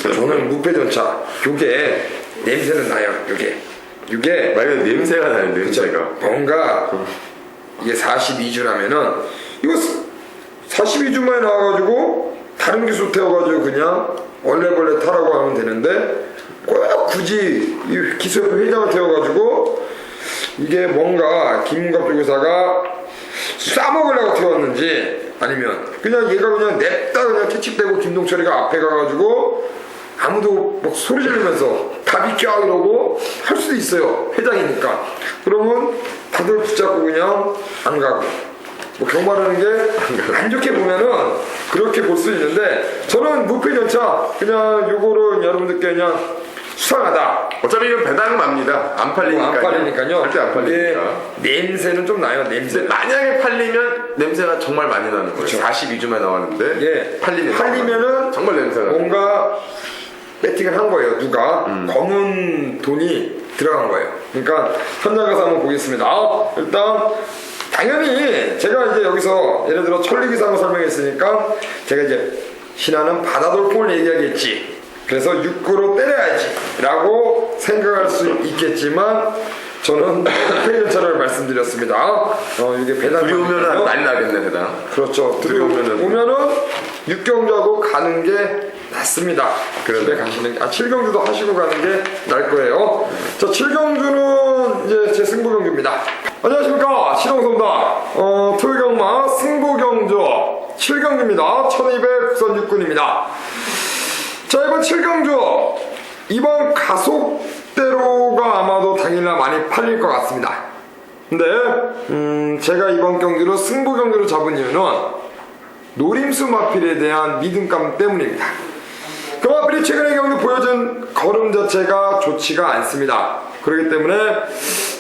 저는 무패전차 요게 냄새는 나요. 요게 말면 냄새가 나는 냄새가. 뭔가 이게 42주라면은 이거 42주 만에 나와가지고 다른 기술 태워가지고 그냥 얼레벌레 타라고 하면 되는데 꼭 굳이 이 기술협회 회장을 태워가지고 이게 뭔가 김문갑 조교사가 싸먹으려고 태웠는지 아니면 그냥 얘가 그냥 냅다 그냥 캐치되고 김동철이가 앞에 가가지고 아무도 막 소리 지르면서 다 비켜 이러고 할 수도 있어요. 회장이니까. 그러면 다들 붙잡고 그냥 안 가고 뭐 경마라는 게 안 좋게 보면은 그렇게 볼 수 있는데 저는 무패전차 그냥 요거를 여러분들께 그냥 수상하다. 어차피 이건 배당 맙니다. 안 팔리니까요. 안 팔리니까요. 절대 안 팔리니까. 냄새는 좀 나요. 냄새. 만약에 팔리면 냄새가 정말 많이 나는 거예요. 그쵸. 42주만 나왔는데 예. 팔리면은 정말 냄새가 뭔가 배팅을 한 거예요. 누가 검은 돈이 들어간 거예요. 그러니까 현장 가서 한번 보겠습니다. 일단 당연히 제가 이제 여기서 예를 들어 천리기상을 설명했으니까 제가 이제 신하는 바다돌풍을 얘기하겠지. 그래서 육구로 때려야지 라고 생각할 수 있겠지만 저는 패전차를 말씀드렸습니다. 이게 배당 들어오면은 난리 나겠네 배당. 그렇죠. 오면은 육경주하고 가는 게 낫습니다. 집에 가시는 7경주도 하시고 가는 게 나을 거예요. 자, 7경주는 이제 제 승부경주입니다. 안녕하십니까, 신홍섭입니다. 토요경마 승부경주 7경주입니다. 1200 국선 육군입니다. 자, 이번 7경주 이번 가속대로가 아마도 당일날 많이 팔릴 것 같습니다. 근데 제가 이번 경기로 승부 경기로 잡은 이유는 노림수 마필에 대한 믿음감 때문입니다. 그 마필이 최근의 경기 보여준 걸음 자체가 좋지가 않습니다. 그렇기 때문에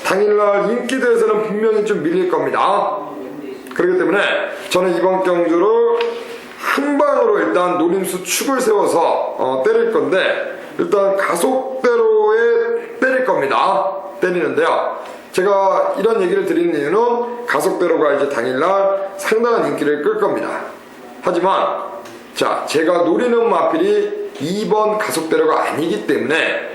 당일날 인기대에서는 분명히 좀 밀릴 겁니다. 그렇기 때문에 저는 이번 경주를 한 방으로 일단 노림수 축을 세워서 때릴 건데 일단 가속대로에 때릴 겁니다. 때리는데요. 제가 이런 얘기를 드리는 이유는 가속대로가 이제 당일날 상당한 인기를 끌 겁니다. 하지만 자, 제가 노리는 마필이 2번 가속대로가 아니기 때문에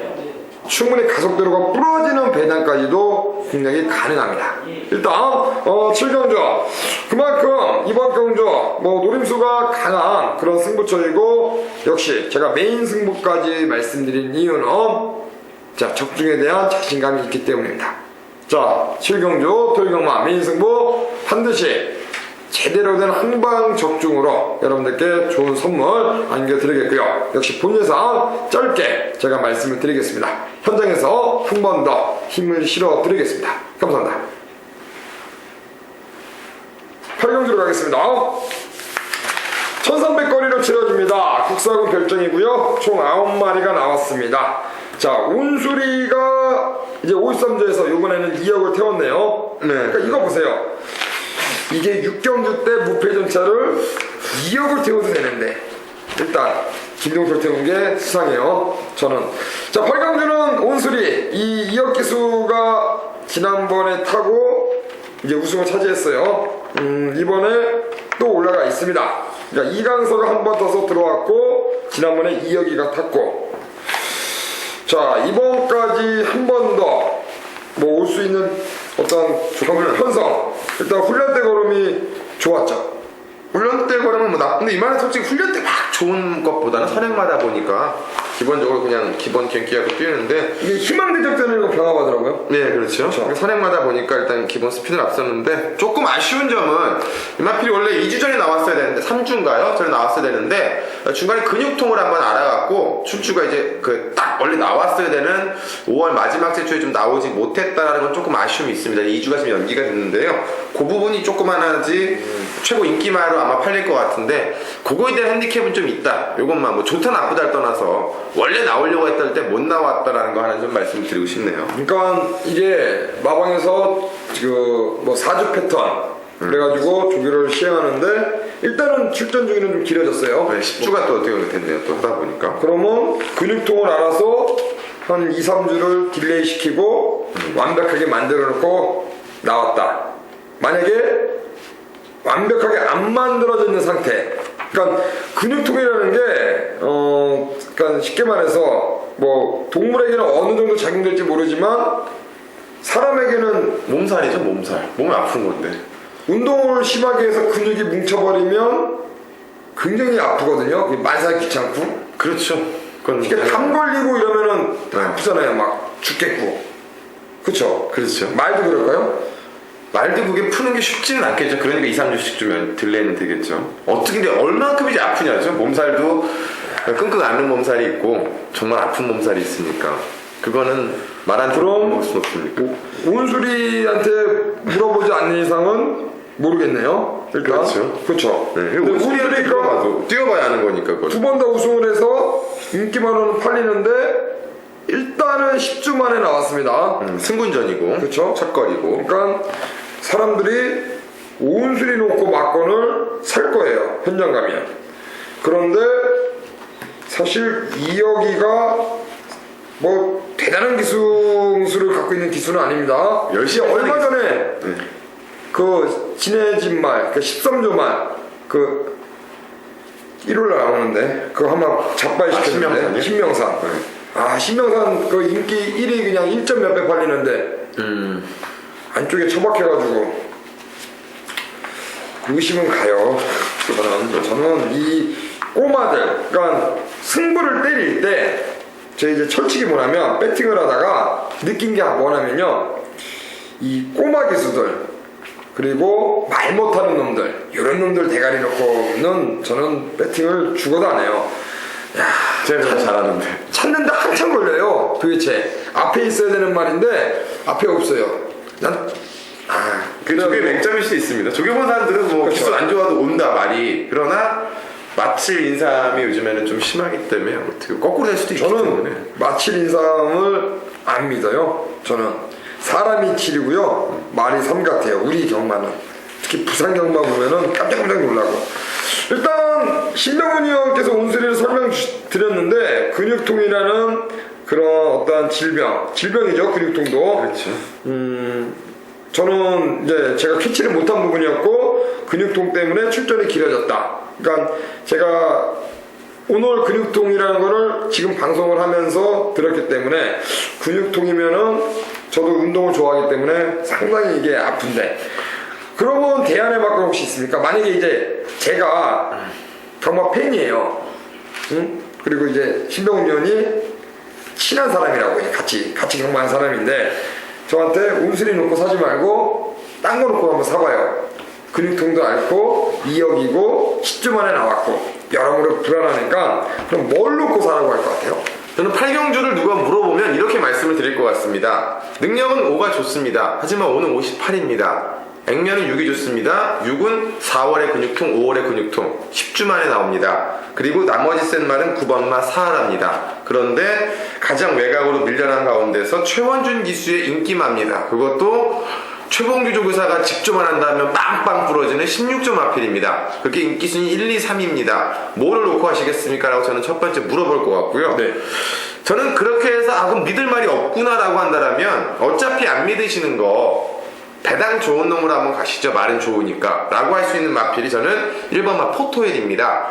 충분히 가속대로가 부러지는 배당까지도 공략이 가능합니다. 일단 7경주 그만큼 이번 경주 뭐 노림수가 강한 그런 승부처이고 역시 제가 메인 승부까지 말씀드린 이유는 자, 적중에 대한 자신감이 있기 때문입니다. 자, 7경주 토요경마 메인 승부 반드시 제대로 된 한방 적중으로 여러분들께 좋은 선물 안겨드리겠고요. 역시 본 예상 짧게 제가 말씀을 드리겠습니다. 현장에서 한 번 더 힘을 실어 드리겠습니다. 감사합니다. 8경주로 가겠습니다. 1300거리로 치러집니다. 국사군 별정이고요. 총 9마리가 나왔습니다. 자, 온수리가 이제 53조에서 이번에는 2억을 태웠네요. 그러니까 이거 보세요. 이게 6경주 때 무패전차를 2억을 태워도 되는데 일단 김동철 태운 게 수상해요. 저는. 자, 8경주는 온수리 이 2억 기수가 지난번에 타고 이제 우승을 차지했어요. 이번에 또 올라가 있습니다. 그러니까 이강서가 한 번 떠서 들어왔고 지난번에 2억이가 탔고 자, 이번까지 한 번 더 뭐 올 수 있는 어떤 편성 일단 훈련 때 걸음이 좋았죠. 훈련 때 걸으면 뭐 나쁜데 이만한 솔직히 훈련 때 막 좋은 것보다는 선행마다 보니까 기본적으로 그냥 기본 경기하고 뛰는데 이게 희망대적되는 거 병합하더라고요. 네, 그렇죠. 선행마다 보니까 일단 기본 스피드는 앞섰는데 조금 아쉬운 점은 이마필이 원래 2주 전에 나왔어야 되는데 3주인가요? 전에 나왔어야 되는데 중간에 근육통을 한번 알아갖고 춘추가 이제 그 딱 원래 나왔어야 되는 5월 마지막 주에 좀 나오지 못했다는 건 조금 아쉬움이 있습니다. 2주가 지금 연기가 됐는데요. 그 부분이 조금만 하지 최고 인기마로 아마 팔릴 것 같은데 그거에 대한 핸디캡은 좀 있다. 요것만 뭐 좋다 나쁘다를 떠나서 원래 나오려고 했던 때 못 나왔다라는 거 하나 좀 말씀드리고 싶네요. 그러니까 이게 마방에서 그 뭐 4주 패턴 그래가지고 조교를 시행하는데 일단은 출전 주기는 좀 길어졌어요. 네, 10주가 또 어떻게 됐네요. 또 하다 보니까. 그러면 근육통을 알아서 한 2, 3주를 딜레이 시키고 완벽하게 만들어 놓고 나왔다. 만약에 완벽하게 안 만들어져 있는 상태. 그러니까 근육통이라는 게 그러니까 쉽게 말해서 뭐 동물에게는 어느 정도 작용될지 모르지만 사람에게는 몸살이죠, 몸살. 몸이 아픈 건데. 운동을 심하게 해서 근육이 뭉쳐버리면 굉장히 아프거든요. 만사에 귀찮고. 그렇죠. 그건 그러니까 담 걸리고 이러면은 네. 아프잖아요. 막 죽겠고. 그쵸? 그렇죠. 말도 그럴까요? 말도 그게 푸는 게 쉽지는 않겠죠. 그러니까 2, 3주씩 주면 딜레이는 되겠죠. 어떻게 근데 얼마큼 이제 아프냐죠. 몸살도 끙끙 앓는 몸살이 있고 정말 아픈 몸살이 있으니까 그거는 말한 그럼 먹을 수 없으니까. 온수리한테 물어보지 않는 이상은 모르겠네요. 일단. 그렇죠. 그렇죠. 네. 근데 우리가 온수리가 뛰어봐도 뛰어봐야 하는 거니까 그걸. 두 번 다 우승을 해서 인기만으로는 팔리는데 일단은 10주 만에 나왔습니다. 승군전이고 그쵸? 첫걸이고. 그러니까 사람들이 온수리 놓고 막건을 살 거예요. 현장 가면. 그런데 사실 이여기가 뭐 대단한 기술을 갖고 있는 기술은 아닙니다. 열심히 얼마 하는 전에 네. 그 진해진 말, 그 13조 말, 그 1월 나오는데 그거 한번 신명산이요? 작발시켰는데 신명산. 네. 아 신명산 그 인기 1위 그냥 1점 몇 배 팔리는데 안쪽에 처박혀가지고 의심은 가요. 저는 이 꼬마들, 그러니까 승부를 때릴 때 저 이제 철칙이 뭐냐면 배팅을 하다가 느낀 게 뭐냐면요, 이 꼬마 기수들 그리고 말 못하는 놈들 이런 놈들 대가리 놓고는 저는 배팅을 죽어도 안 해요. 제가 좀 잘하는데. 찾는데 한참 걸려요. 도대체 앞에 있어야 되는 말인데 앞에 없어요. 그게 맹점일 수도 있습니다. 조교 본 사람들은 뭐 그렇죠. 기술 안 좋아도 온다 말이. 그러나 마칠 인삼이 요즘에는 좀 심하기 때문에 어떻게 거꾸로 될 수도 있기 때문에. 저는 마칠 인상을 안 믿어요. 저는 사람이 7이고요 말이 3 같아요. 우리 경마는 특히 부산 경마 보면은 깜짝깜짝 놀라고. 일단 신병훈 의원께서 온수리를 설명드렸는데 근육통이라는 그런 어떠한 질병이죠. 근육통도. 그렇죠. 저는 이제 제가 캐치를 못한 부분이었고 근육통 때문에 출전이 길어졌다. 그러니까 제가 오늘 근육통이라는 거를 지금 방송을 하면서 들었기 때문에 근육통이면은 저도 운동을 좋아하기 때문에 상당히 이게 아픈데, 그러면 대안의 막건 혹시 있습니까? 만약에 이제 제가 경마 팬이에요. 응? 그리고 이제 신병훈 의원이 친한 사람이라고 같이 경마한 사람인데 저한테 온수리 놓고 사지 말고 딴 거 놓고 한번 사봐요. 근육통도 앓고 2억이고 10주 만에 나왔고 여러모로 불안하니까 그럼 뭘 놓고 사라고 할 것 같아요? 저는 팔경주를 누가 물어보면 이렇게 말씀을 드릴 것 같습니다. 능력은 5가 좋습니다. 하지만 5는 58입니다. 액면은 6이 좋습니다. 6은 4월에 근육통, 5월에 근육통, 10주 만에 나옵니다. 그리고 나머지 센 말은 9번마 사하랍니다. 그런데 가장 외곽으로 밀려난 가운데서 최원준 기수의 인기마입니다. 그것도 최봉규 조교사가 직조만 한다면 빵빵 부러지는 16점 마필입니다. 그렇게 인기순위 1, 2, 3입니다. 뭐를 놓고 하시겠습니까? 라고 저는 첫 번째 물어볼 것 같고요. 네. 저는 그렇게 해서 그럼 믿을 말이 없구나라고 한다면 어차피 안 믿으시는 거 배당 좋은 놈으로 한번 가시죠. 말은 좋으니까 라고 할 수 있는 마필이 저는 1번마 포토엘입니다.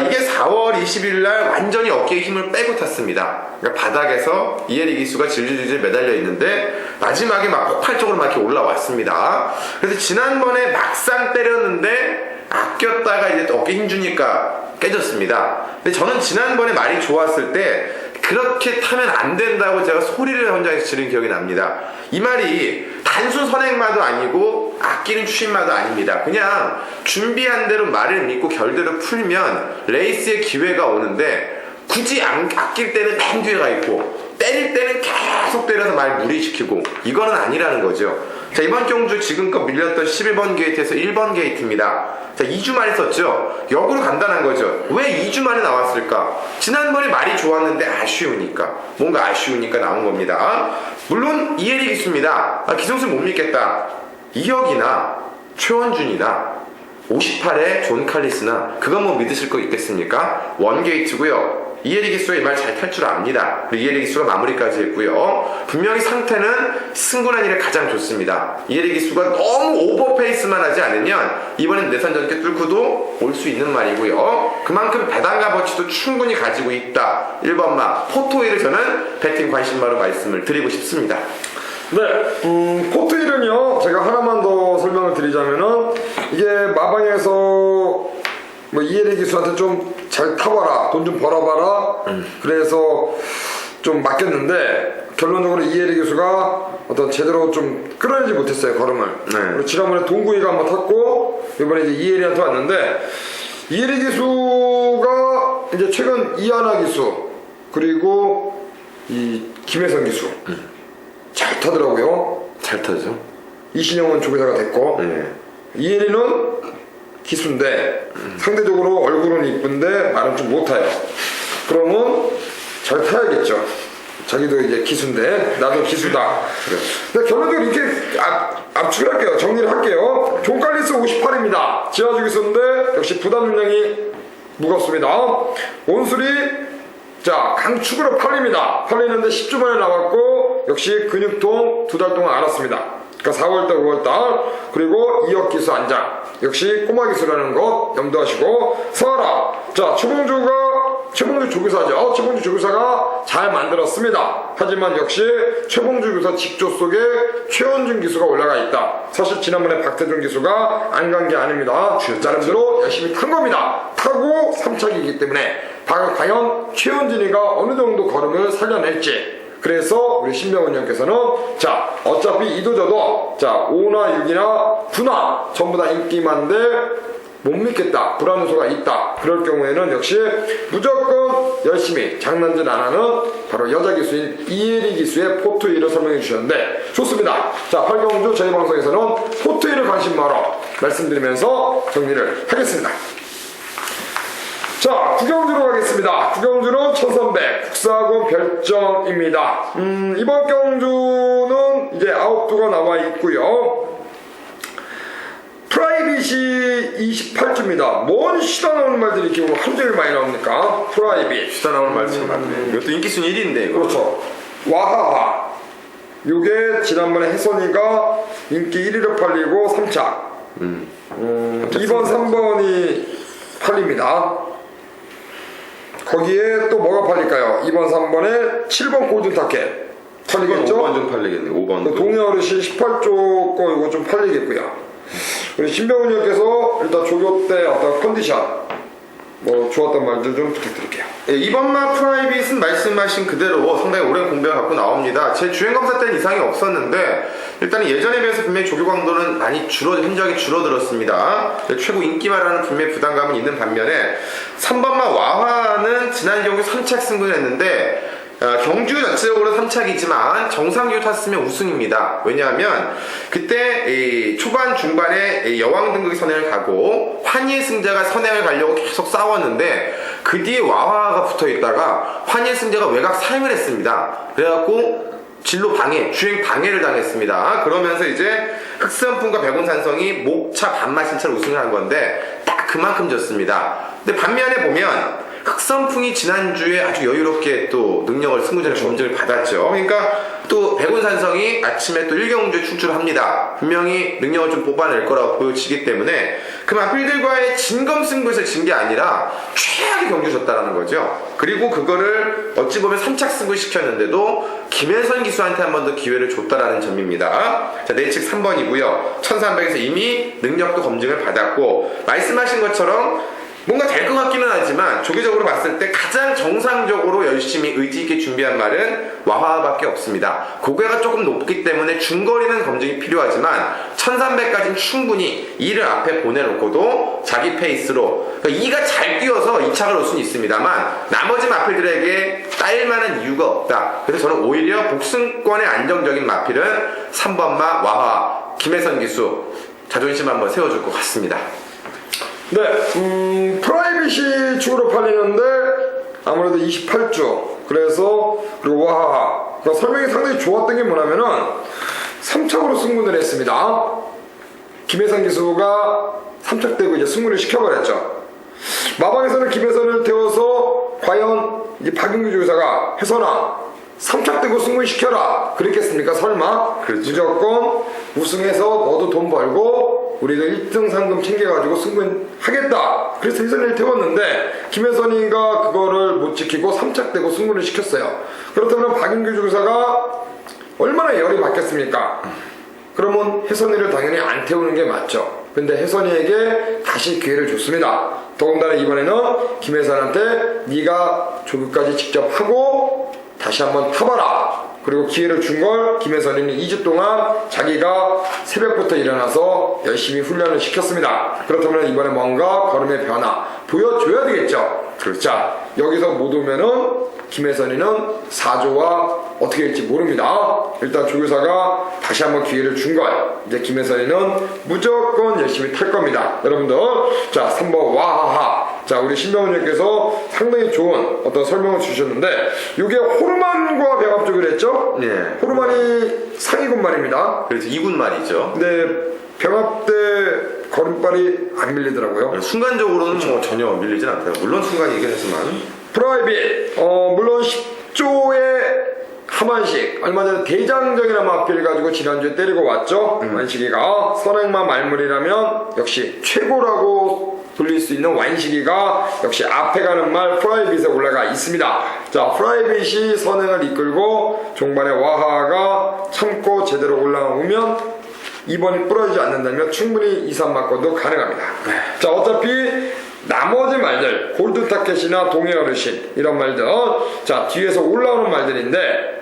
이게 4월 20일 날 완전히 어깨에 힘을 빼고 탔습니다. 그러니까 바닥에서 이혜리 기수가 질질질 매달려 있는데 마지막에 막 폭발적으로 막 이렇게 올라왔습니다. 그래서 지난번에 막상 때렸는데 아꼈다가 이제 어깨 힘 주니까 깨졌습니다. 근데 저는 지난번에 말이 좋았을 때 그렇게 타면 안 된다고 제가 소리를 현장에서 지른 기억이 납니다. 이 말이 단순 선행마도 아니고 아끼는 추신마도 아닙니다. 그냥 준비한 대로 말을 믿고 결대로 풀면 레이스의 기회가 오는데 굳이 아낄 때는 맨 뒤에 가 있고 때릴 때는 계속 때려서 말 무리시키고 이거는 아니라는 거죠. 자, 이번 경주 지금껏 밀렸던 11번 게이트에서 1번 게이트입니다. 자, 2주 만에 썼죠. 역으로 간단한 거죠. 왜 2주 만에 나왔을까? 지난번에 말이 좋았는데 아쉬우니까, 뭔가 아쉬우니까 나온 겁니다. 물론 이혜리 기수입니다. 기성수 못 믿겠다. 이혁이나 최원준이나 58에 존 칼리스나 그건 뭐 믿으실 거 있겠습니까? 원게이트고요. 이에리 기수가 이 말 잘 탈 줄 압니다. 그리고 이에리 기수가 마무리까지 했고요. 분명히 상태는 승부난 일에 가장 좋습니다. 이에리 기수가 너무 오버페이스만 하지 않으면 이번엔 내선 전개 뚫고도 올 수 있는 말이고요. 그만큼 배당과 버치도 충분히 가지고 있다. 1번마 포토이를 저는 배팅 관심마로 말씀을 드리고 싶습니다. 네, 포트 이름이요. 제가 하나만 더 설명을 드리자면은 이게 마방에서 뭐 이혜리 기수한테 좀 잘 타봐라, 돈 좀 벌어봐라. 그래서 좀 맡겼는데 결론적으로 이혜리 기수가 어떤 제대로 좀 끌어내지 못했어요, 걸음을. 그리고 지난번에 동구이가 한번 탔고 이번에 이제 이혜리한테 왔는데 이혜리 기수가 이제 최근 이하나 기수 그리고 이 김혜선 기수. 잘 타더라고요. 잘 타죠. 이신영은 조교사가 됐고 이혜리는 기수인데 상대적으로 얼굴은 이쁜데 말은 좀 못타요. 그러면 잘 타야겠죠. 자기도 이제 기수인데 나도 기수다. 근데 결론적으로 이렇게 압축을 할게요. 정리를 할게요. 존 칼리스 58입니다. 지하주 기수인데 역시 부담 중량이 무겁습니다. 온술이 자, 강축으로 팔립니다. 팔리는데 10주 만에 나왔고 역시 근육통 2달 동안 알았습니다. 그러니까 4월달, 5월달 그리고 2억 기수 안장 역시 꼬마 기수라는 것 염두하시고 서하라. 자, 최봉주 조교사죠. 최봉주 조교사가 잘 만들었습니다. 하지만 역시 최봉주 교사 직조 속에 최원준 기수가 올라가 있다. 사실 지난번에 박태준 기수가 안 간 게 아닙니다. 나름대로 열심히 탄 겁니다. 타고 3착이기 때문에 과연 최원준이가 어느 정도 걸음을 살려낼지. 그래서 우리 신병훈 형께서는 자 어차피 이도저도 자 5나 6이나 9나 전부 다 인기만데 못 믿겠다 불안 요소가 있다 그럴 경우에는 역시 무조건 열심히 장난질 안 하는 바로 여자 기수인 이혜리 기수의 포트이를 설명해 주셨는데 좋습니다. 자 팔경주 저희 방송에서는 포트이를 관심마로 말씀드리면서 정리를 하겠습니다. 자, 구경주로 가겠습니다. 구경주는 1300 국사학원 별정입니다. 이번 경주는 이제 아웃도가 나와 있고요. 프라이빗이 28주입니다. 뭔 쉬다 나오는 말들이 이렇게 오늘 하루 종일 많이 나옵니까? 프라이빗. 쉬다 나오는 말씀 많네. 이것도 인기순위 1위인데 이거. 그렇죠. 와하하. 요게 지난번에 혜선이가 인기 1위로 팔리고 3차. 2번, 3번이 팔립니다. 거기에 또 뭐가 팔릴까요? 2번, 3번에 7번 골든타켓 팔리겠죠? 5번 좀 팔리겠네. 5번. 동해 어르신 18조 거 이거 좀 팔리겠고요. 우리 신병훈 형께서 일단 조교 때 어떤 컨디션 뭐 좋았던 말들 좀 부탁드릴게요. 예, 이번마 프라이빗은 말씀하신 그대로 상당히 오랜 공백을 갖고 나옵니다. 제 주행검사 때는 이상이 없었는데 일단 예전에 비해서 분명히 조교 강도는 많이 현저하게 줄어들었습니다. 최고 인기마라는 분명히 부담감은 있는 반면에 3번마 와화는 지난 경기 3착 승부를 했는데 경주 전체적으로 3착이지만 정상규 탔으면 우승입니다. 왜냐하면 그때 초반 중반에 여왕 등극이 선행을 가고 환희의 승자가 선행을 가려고 계속 싸웠는데 그 뒤에 와화가 붙어있다가 환희의 승자가 외곽 사행을 했습니다. 그래갖고 진로 방해, 주행 방해를 당했습니다. 그러면서 이제 흑선풍과 백운산성이 목차 반마신차로 우승을 한 건데 딱 그만큼 졌습니다. 근데 반면에 보면 흑선풍이 지난주에 아주 여유롭게 또 능력을 승부전에 검증을 받았죠. 그러니까 또 백운산성이 아침에 또 1경주에 출주를 합니다. 분명히 능력을 좀 뽑아낼 거라고 보여지기 때문에 그 마필들과의 진검승부에서 진 게 아니라 최악의 경주 졌다라는 거죠. 그리고 그거를 어찌 보면 3착 승부 시켰는데도 김현선 기수한테 한 번 더 기회를 줬다라는 점입니다. 자, 내측 3번이고요. 1300에서 이미 능력도 검증을 받았고 말씀하신 것처럼 뭔가 될 것 같기는 하지만 조기적으로 봤을 때 가장 정상적으로 열심히 의지 있게 준비한 말은 와화밖에 없습니다. 고개가 조금 높기 때문에 중거리는 검증이 필요하지만 1300까지는 충분히 2를 앞에 보내놓고도 자기 페이스로 그러니까 2가 잘 뛰어서 2착을 올 수는 있습니다만 나머지 마필들에게 따일만한 이유가 없다. 그래서 저는 오히려 복승권의 안정적인 마필은 3번마 와화 김혜선 기수 자존심 한번 세워줄 것 같습니다. 네, 프라이빗이 축으로 팔리는데 아무래도 28주 그래서 그리고 와하하 그러니까 설명이 상당히 좋았던 게 뭐냐면은 3착으로 승부를 했습니다. 김혜선 기수가 삼척되고 이제 승부를 시켜버렸죠. 마방에서는 김혜선을 태워서 과연 이 박윤규 조교사가 혜선아 삼척되고 승부시켜라 그랬겠습니까? 설마? 그렇죠. 무조건 우승해서 너도 돈 벌고 우리가 1등 상금 챙겨가지고 승부하겠다. 그래서 혜선이를 태웠는데 김혜선이가 그거를 못 지키고 삼척되고 승부를 시켰어요. 그렇다면 박윤규 조교사가 얼마나 열이 받겠습니까? 그러면 혜선이를 당연히 안 태우는 게 맞죠. 근데 혜선이에게 다시 기회를 줬습니다. 더군다나 이번에는 김혜선한테 네가 조교까지 직접 하고 다시 한번 타봐라. 그리고 기회를 준 걸 김혜선이는 2주 동안 자기가 새벽부터 일어나서 열심히 훈련을 시켰습니다. 그렇다면 이번에 뭔가 걸음의 변화 보여줘야 되겠죠. 자, 여기서 못 오면은 김혜선이는 4조와 어떻게 될지 모릅니다. 일단 조교사가 다시 한번 기회를 준 거예요. 이제 김혜선이는 무조건 열심히 탈 겁니다. 여러분들, 자, 3번 와하하. 자, 우리 신병훈님께서 상당히 좋은 어떤 설명을 주셨는데, 이게 호르만과 병합쪽을 했죠? 네. 호르만이 상위군 말입니다. 그래서 2군 말이죠. 근데 병합 때 걸음발이 안 밀리더라고요. 순간적으로는 뭐 전혀 밀리진 않아요. 물론 순간이긴 하지만. 프라이빗, 물론 10조의 하만식, 얼마 전에 대장정이라는 마필 가지고 지난주에 때리고 왔죠. 완식이가 선행만 말물이라면 역시 최고라고 불릴 수 있는 완식이가 역시 앞에 가는 말 프라이빗에 올라가 있습니다. 자, 프라이빗이 선행을 이끌고 종반에 와하가 참고 제대로 올라오면 2번이 부러지지 않는다면 충분히 2, 3 맞고도 가능합니다. 자, 어차피 나머지 말들, 골드타켓이나 동해 어르신 이런 말들, 자, 뒤에서 올라오는 말들인데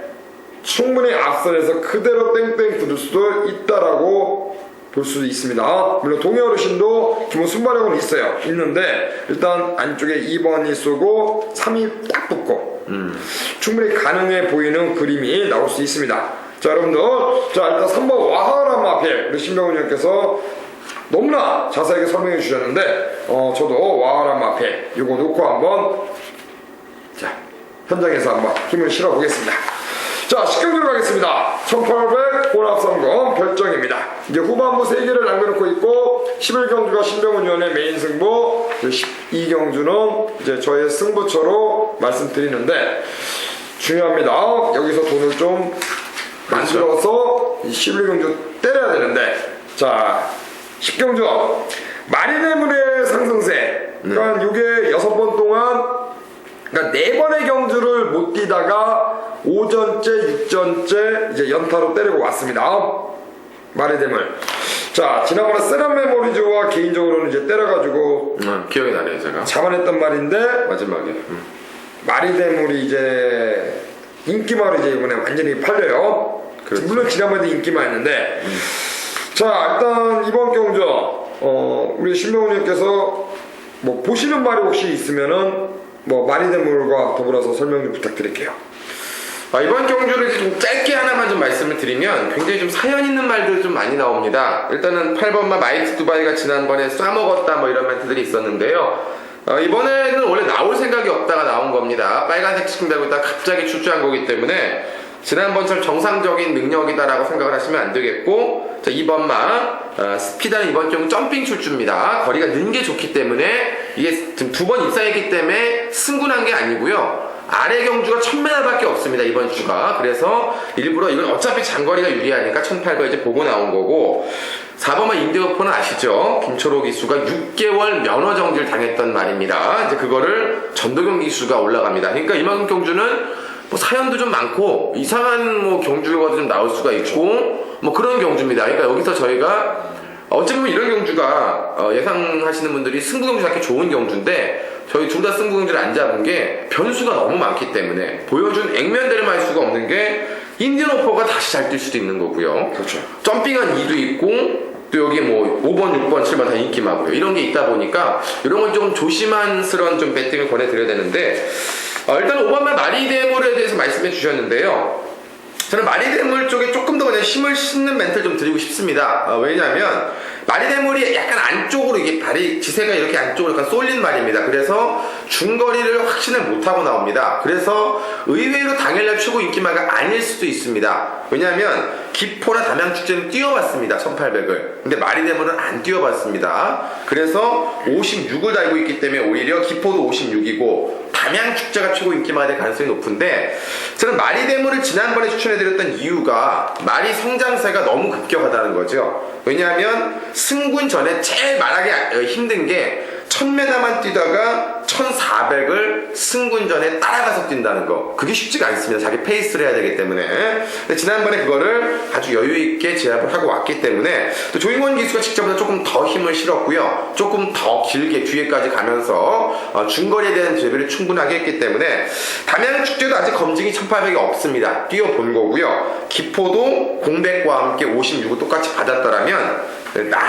충분히 앞선에서 그대로 땡땡 굳을 수도 있다라고 볼 수도 있습니다. 물론 동해 어르신도 기본 순발력은 있는데 일단 안쪽에 2번이 쏘고 3이 딱 붙고 충분히 가능해 보이는 그림이 나올 수 있습니다. 자, 여러분들, 자, 일단 3번 와하라 마필 우리 신병훈님께서 너무나 자세하게 설명해 주셨는데 저도 와하라 마필 이거 놓고 한번 자 현장에서 한번 힘을 실어 보겠습니다. 자, 10경기로 가겠습니다. 1800 혼합선거 결정입니다. 이제 후반부 3개를 남겨놓고 있고 11경주가 신병훈 위원의 메인 승부, 12경주는 이제 저의 승부처로 말씀드리는데 중요합니다. 여기서 돈을 좀 만들어서 11경주 때려야 되는데, 자, 10경주 마리네물의 상승세. 그러니까 이게 6번 동안, 그러니까 4번의 경주를 못 뛰다가 5전째, 6전째 이제 연타로 때리고 왔습니다. 마리네물. 자, 지난번에 세란 메모리즈와 개인적으로는 이제 때려가지고 기억이 나네요, 제가. 잡아냈단 말인데 마지막에. 마리네물이 이제 인기마로 이제 이번에 완전히 팔려요. 그렇죠. 물론 지난번에도 인기마였는데 자, 일단 이번 경주 우리 신병훈님께서 뭐 보시는 말이 혹시 있으면은 뭐 마리네물과 더불어서 설명 좀 부탁드릴게요. 이번 경주를 이제 좀 짧게 하나만 좀 말씀을 드리면 굉장히 좀 사연 있는 말들 좀 많이 나옵니다. 일단은 8번마 마이트 두바이가 지난번에 싸먹었다 뭐 이런 멘트들이 있었는데요. 이번에는 원래 나올 생각이 없다가 나온 겁니다. 빨간색 시킨다고 했다가 갑자기 출주한 거기 때문에 지난번처럼 정상적인 능력이다라고 생각을 하시면 안 되겠고, 자, 2번마 스피드는 이번 경우 점핑 출주입니다. 거리가 는 게 좋기 때문에 이게 지금 2번 입상했기 때문에 승군한 게 아니고요. 아래 경주가 1000m밖에 없습니다, 이번 주가. 그래서 일부러 이건 어차피 장거리가 유리하니까 1800 이제 보고 나온 거고, 4번만 임대호포는 아시죠? 김초로 기수가 6개월 면허 정지를 당했던 말입니다. 이제 그거를 전도경 기수가 올라갑니다. 그러니까 이만큼 경주는 뭐 사연도 좀 많고 이상한 뭐 경주가 좀 나올 수가 있고 뭐 그런 경주입니다. 그러니까 여기서 저희가 어찌 보면 이런 경주가 예상하시는 분들이 승부 경주 잡기 좋은 경주인데 저희 둘 다 승부 경주를 안 잡은 게 변수가 너무 많기 때문에 보여준 액면대를 말 수가 없는 게 인디언 오퍼가 다시 잘 뛸 수도 있는 거고요. 그렇죠. 점핑한 2도 있고 또 여기 뭐 5번, 6번, 7번 다 인기마고요. 이런 게 있다 보니까 이런 건 좀 조심한스러운 좀 배팅을 권해드려야 되는데 일단 5번만 마리데물에 대해서 말씀해 주셨는데요. 저는 마리데물 쪽에 조금 더 그냥 힘을 싣는 멘트를 좀 드리고 싶습니다. 왜냐하면 마리대물이 약간 안쪽으로 이게 발이 지세가 이렇게 안쪽으로 약간 쏠린 말입니다. 그래서 중거리를 확신을 못하고 나옵니다. 그래서 의외로 당일날 최고 인기마가 아닐 수도 있습니다. 왜냐하면 기포나 담양축제는 뛰어봤습니다. 1800을. 근데 마리대물은 안 뛰어봤습니다. 그래서 56을 달고 있기 때문에 오히려 기포도 56이고 담양축제가 최고 인기마가 될 가능성이 높은데, 저는 마리대물을 지난번에 추천해드렸던 이유가 말이 성장세가 너무 급격하다는 거죠. 왜냐하면 승군 전에 제일 말하기 힘든 게 1000m만 뛰다가 1400을 승군 전에 따라가서 뛴다는 거. 그게 쉽지가 않습니다. 자기 페이스를 해야 되기 때문에. 근데 지난번에 그거를 아주 여유있게 제압을 하고 왔기 때문에, 또 조인권 기수가 직접보다 조금 더 힘을 실었고요. 조금 더 길게 뒤에까지 가면서 중거리에 대한 대비를 충분하게 했기 때문에 담양축제도 아직 검증이 1800이 없습니다. 뛰어본 거고요. 기포도 공백과 함께 56을 똑같이 받았더라면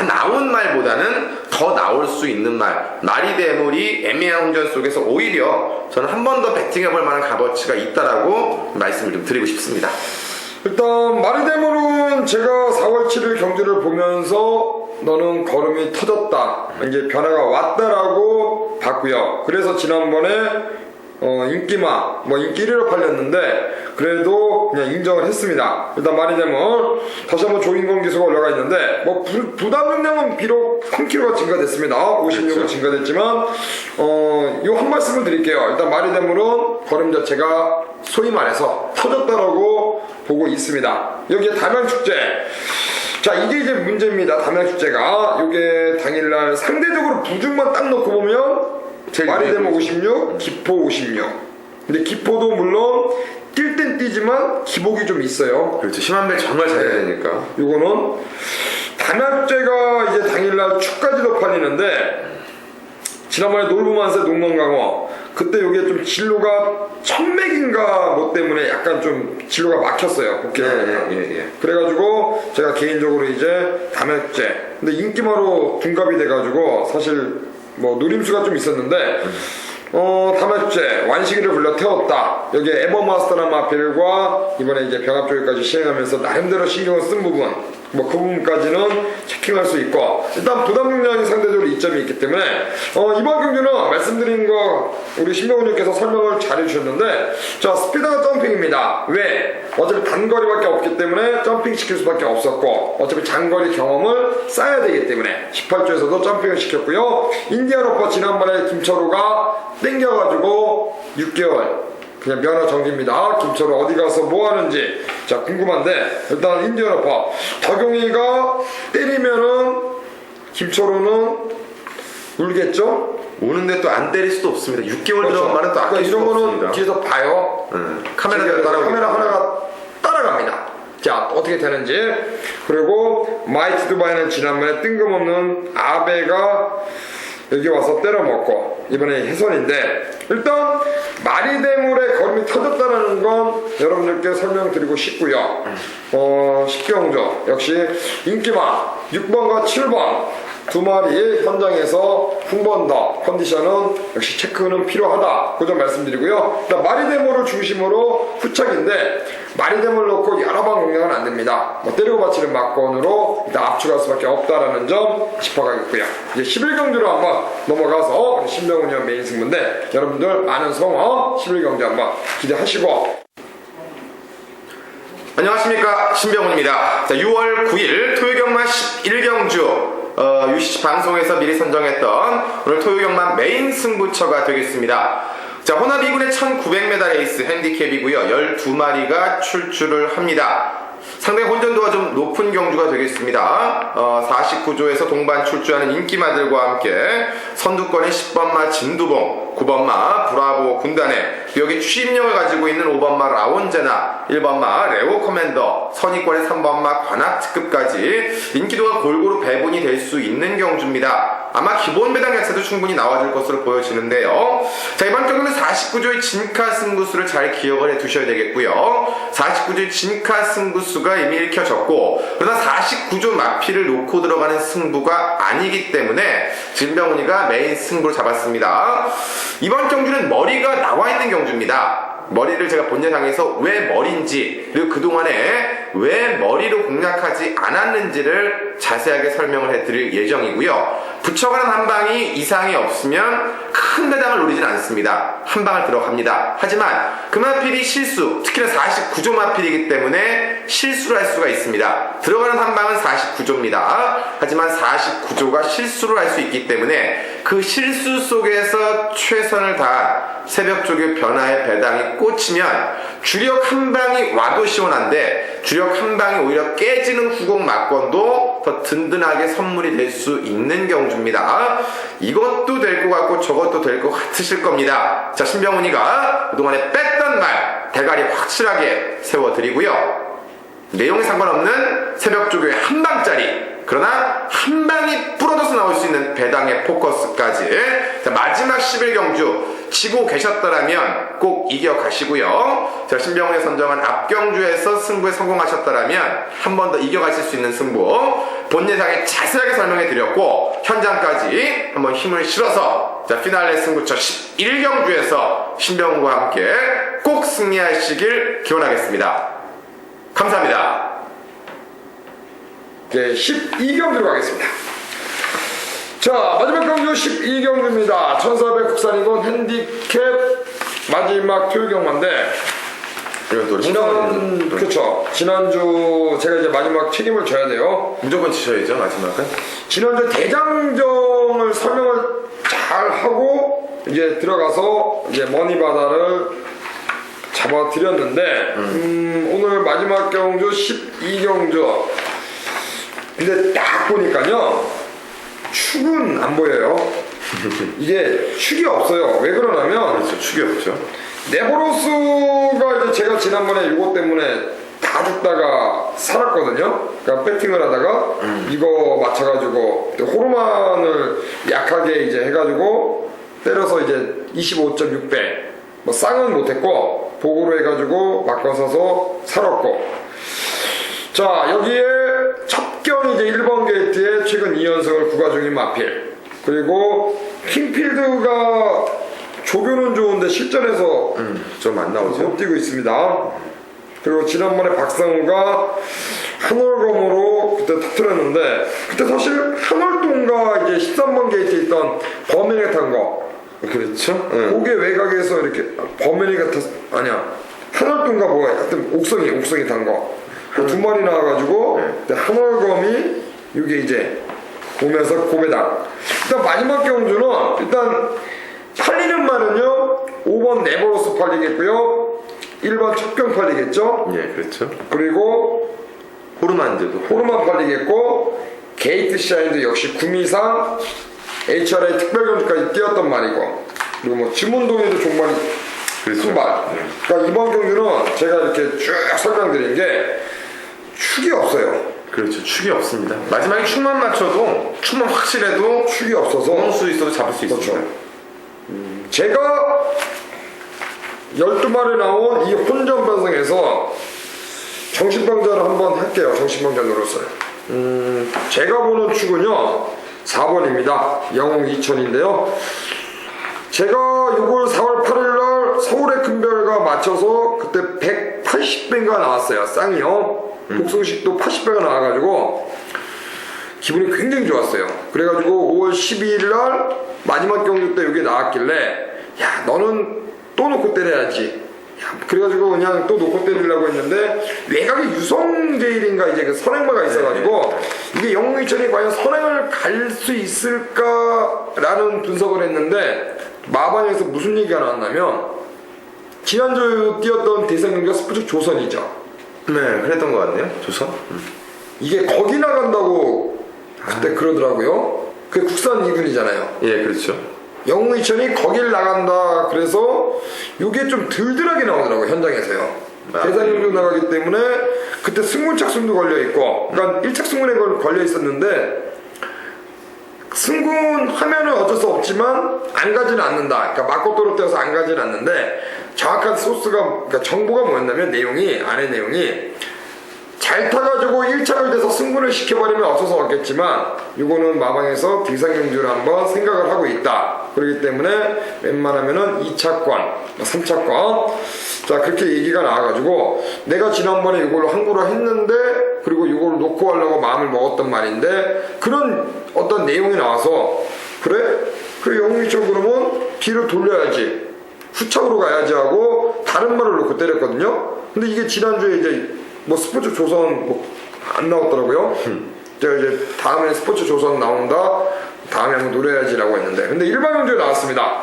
나온 말보다는 더 나올 수 있는 말이 대물이 애매한 혼전 속에서 오히려 저는 한 번 더 배팅해볼 만한 값어치가 있다라고 말씀을 좀 드리고 싶습니다. 일단 마리대물은 제가 4월 7일 경주를 보면서 너는 걸음이 터졌다, 이제 변화가 왔다라고 봤고요. 그래서 지난번에 인기마, 인기 1위로 팔렸는데 그래도 그냥 인정을 했습니다. 일단 마리대물 다시 한번 조인권 기수가 올라가 있는데 부담 능량은 비록 3kg가 증가됐습니다. 56은 그렇죠. 증가됐지만 요 한 말씀을 드릴게요. 일단 마리대물은 걸음 자체가 소위 말해서 터졌다라고 보고 있습니다. 여기에 담양축제, 자 이게 이제 문제입니다. 담양축제가 요게 당일날 상대적으로 부중만 딱 놓고 보면 마리대물 56, 기포 56. 근데 기포도 물론 뛸 땐 뛰지만 기복이 좀 있어요. 그렇죠. 심한 배 정말 잘해야 되니까. 요거는 담양축제가 이제 당일날 축까지도 팔리는데, 지난번에 놀부만세 농건강어 그때 요게 좀 진로가 천맥인가 뭐 때문에 약간 좀 진로가 막혔어요. 그래가지고 제가 개인적으로 이제 담양축제, 근데 인기마로 둔갑이 돼가지고 사실 누림수가 좀 있었는데 담양축제 완식이를 불러 태웠다. 여기에 에버마스터라는 마필과 이번에 이제 병합조기까지 시행하면서 나름대로 신경을 쓴 부분, 그 부분까지는 체킹할 수 있고, 일단 부담 능력이 상대적으로 이점이 있기 때문에 이번 경주는 말씀드린 거 우리 신병훈님께서 설명을 잘 해주셨는데, 자 스피드가 점핑입니다. 왜? 어차피 단거리밖에 없기 때문에 점핑 시킬 수밖에 없었고, 어차피 장거리 경험을 쌓아야 되기 때문에 18조에서도 점핑을 시켰고요. 인디안 오퍼 지난번에 김철우가 땡겨가지고 6개월 그냥 면허 정지입니다. 김철우 어디 가서 뭐 하는지 자 궁금한데, 일단 인디언 오퍼 덕용이가 때리면은 김철우는 울겠죠? 우는데 또 안 때릴 수도 없습니다. 6개월 그렇죠. 들어간 말은 또 아낄 수가 이런 거는 없습니다. 뒤에서 봐요. 카메라 하나가 따라갑니다. 자 어떻게 되는지. 그리고 마이티 두바이는 지난번에 뜬금없는 아베가 여기 와서 때려먹고 이번에 혜선인데, 일단 마리대물의 걸음이 터졌다는 건 여러분들께 설명드리고 싶고요. 10경주 역시 인기마 6번과 7번 두 마리 현장에서 한 번 더 컨디션은 역시 체크는 필요하다, 그 점 말씀드리고요. 일단 마리대물을 중심으로 후착인데 마리대물 넣고 여러 방 공략은 안 됩니다. 때리고 받치는 막건으로 일단 압축할 수밖에 없다라는 점 짚어가겠고요. 이제 11경주로 한번 넘어가서 신병훈 형 메인 승부인데, 여러분들 많은 성어 11경주 한번 기대하시고. 안녕하십니까, 신병훈입니다. 자, 6월 9일 토요경마 11경주 UCC 방송에서 미리 선정했던 오늘 토요경마 메인 승부처가 되겠습니다. 자, 혼합 2군의 1900m 레이스 핸디캡이고요. 12마리가 출주를 합니다. 상당히 혼전도가 좀 높은 경주가 되겠습니다. 49조에서 동반 출주하는 인기마들과 함께 선두권의 10번마 진두봉, 9번마 브라보 군단에, 여기 추임력을 가지고 있는 5번마 라온제나, 1번마 레오 커맨더, 선의권의 3번마 관악특급까지 인기도가 골고루 배분이 될 수 있는 경주입니다. 아마 기본 배당 자체도 충분히 나와줄 것으로 보여지는데요. 자, 이번 경기는 49조의 진카 승부수를 잘 기억을 해 두셔야 되겠고요. 49조의 진카 승부수가 이미 읽혀졌고, 그러나 49조 마피를 놓고 들어가는 승부가 아니기 때문에 진병훈이가 메인 승부를 잡았습니다. 이번 경주는 머리가 나와 있는 경주입니다. 머리를 제가 본예상에서 왜 머리인지, 그리고 그동안에 왜 머리로 공략하지 않았는지를 자세하게 설명을 해드릴 예정이고요. 붙여가는 한 방이 이상이 없으면 큰 배당을 노리진 않습니다. 한 방을 들어갑니다. 하지만 그 마필이 실수, 특히나 49조 마필이기 때문에 실수를 할 수가 있습니다. 들어가는 한 방은 49조입니다. 하지만 49조가 실수를 할 수 있기 때문에 그 실수 속에서 최선을 다한 새벽조교 변화의 배당이 꽂히면 주력 한 방이 와도 시원한데 주력 한 방이 오히려 깨지는 후공 막건도 더 든든하게 선물이 될 수 있는 경주입니다. 이것도 될 것 같고 저것도 될 것 같으실 겁니다. 자, 신병훈이가 그동안에 뺐던 말 대가리 확실하게 세워드리고요. 내용에 상관없는 새벽조교의 한 방짜리, 그러나 한 방이 부러져서 나올 수 있는 배당의 포커스까지. 자, 마지막 11경주 치고 계셨더라면 꼭 이겨가시고요. 자, 신병훈이 선정한 앞경주에서 승부에 성공하셨더라면 한 번 더 이겨가실 수 있는 승부 본 예상에 자세하게 설명해 드렸고, 현장까지 한번 힘을 실어서 자, 피날레 승부처 11경주에서 신병훈과 함께 꼭 승리하시길 기원하겠습니다. 감사합니다. 네, 12경주로 가겠습니다. 자, 마지막 경주 12경주입니다. 1400 국산이건 핸디캡 마지막 토요경마인데, 그렇죠. 지난주 제가 이제 마지막 책임을 져야 돼요. 무조건 지셔야죠, 마지막은. 지난주 대장정을 설명을 잘 하고 이제 들어가서 이제 머니바다를 잡아드렸는데, 오늘 마지막 경주 12경주. 근데 딱 보니까요, 축은 안 보여요. 이게 축이 없어요. 왜 그러냐면, 그렇죠, 축이 없죠. 네보로스가 이제 제가 지난번에 이거 때문에 다 죽다가 살았거든요. 그러니까 배팅을 하다가 이거 맞춰가지고 호르만을 약하게 이제 해가지고 때려서 이제 25.6배 뭐 쌍은 못했고 보고로 해가지고 바꿔서서 살았고. 자, 여기에 첩경 이제 1번 게이트에 최근 2연승을 구가 중인 마필, 그리고 킹필드가 조교는 좋은데 실전에서 좀 안 나오죠. 못 뛰고 있습니다. 그리고 지난번에 박상우가 한월검으로 그때 터뜨렸는데, 그때 사실 한월동과 이제 13번 게이트에 있던 범인이 탄 거, 그렇죠. 고개 외곽에서 이렇게 범인이 아니야, 한월동과 뭐야, 하여튼 옥성이 탄 거, 두 마리 나와가지고 한월검이 이게 이제 오면서 고배당. 일단 마지막 경주는 일단 팔리는 말은요, 5번 네버로스 팔리겠고요, 1번 첩경 팔리겠죠. 예, 그렇죠. 그리고 호르만드도. 호르만 팔리겠고, 게이트 샤인도 역시 구미상 HRA 특별경주까지 뛰었던 말이고, 그리고 뭐 지문동에도 종말이 그렇죠. 순발. 그러니까 이번 경주는 제가 이렇게 쭉 설명드린 게 축이 없어요. 그렇죠, 축이 없습니다. 마지막에 축만 맞춰도, 축만 확실해도 축이 없어서 원수 있어도 잡을 수 그렇죠. 있습니다. 제가 12마리 나온 이 혼전 변성에서 정신병자를 한번 할게요. 정신병자 노렸어요. 제가 보는 축은요, 4번입니다. 영웅 2000인데요. 제가 6월 4월 8일날 서울의 큰별과 맞춰서 그때 180배가 나왔어요. 쌍이요. 복숭식도 80배가 나와가지고 기분이 굉장히 좋았어요. 그래가지고 5월 12일날 마지막 경주 때 여기 나왔길래, 야, 너는 또 놓고 때려야지. 야, 그래가지고 그냥 또 놓고 때리려고 했는데, 외곽에 유성제일인가 이제 그 선행마가 있어가지고 이게 영웅이천이 과연 선행을 갈 수 있을까라는 분석을 했는데, 마반에서 무슨 얘기가 나왔냐면, 지난주 뛰었던 대상경기가 스포츠 조선이죠. 네, 그랬던 것 같네요. 조선. 이게 거기 나간다고 그때 그러더라고요. 그게 국산 2군이잖아요. 예, 그렇죠. 영웅이천이 거길 나간다 그래서 이게 좀 들들하게 나오더라고요, 현장에서요. 대상경주 나가기 때문에 그때 승문착순도 걸려있고, 그러니까 1착승문에 걸려있었는데, 승군 하면은 어쩔 수 없지만 안 가지는 않는다. 그러니까 막고도로 떼어서 안 가지는 않는데, 정확한 소스가, 그러니까 정보가 뭐였냐면, 안에 내용이 잘 타가지고 1착을 돼서 승군을 시켜버리면 어쩔 수 없겠지만, 이거는 마방에서 대상경주를 한번 생각을 하고 있다. 그렇기 때문에 웬만하면은 2차권, 3차권 자, 그렇게 얘기가 나와가지고 내가 지난번에 이걸로 항구를 했는데 그리고 이걸 놓고 하려고 마음을 먹었던 말인데 그런 어떤 내용이 나와서 그래? 영웅이천 그러면 뒤로 돌려야지, 후창으로 가야지 하고 다른 말을 놓고 때렸거든요. 근데 이게 지난주에 이제 뭐 스포츠 조선 뭐 안 나왔더라고요. 제가 이제 다음에 스포츠 조선 나온다, 다음에 한번 노려야지라고 했는데 근데 일반 경주에 나왔습니다.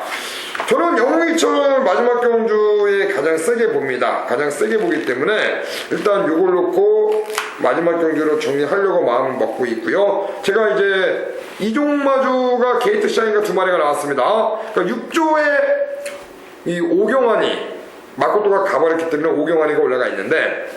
저는 영웅이천을 마지막 경주에 가장 세게 봅니다. 가장 세게 보기 때문에 일단 요걸 놓고 마지막 경주로 정리하려고 마음을 먹고 있고요. 제가 이제 이종마주가 게이트 샤인과 두 마리가 나왔습니다. 그러니까 6조에 이 오경환이 마코토가 가버렸기 때문에 오경환이가 올라가 있는데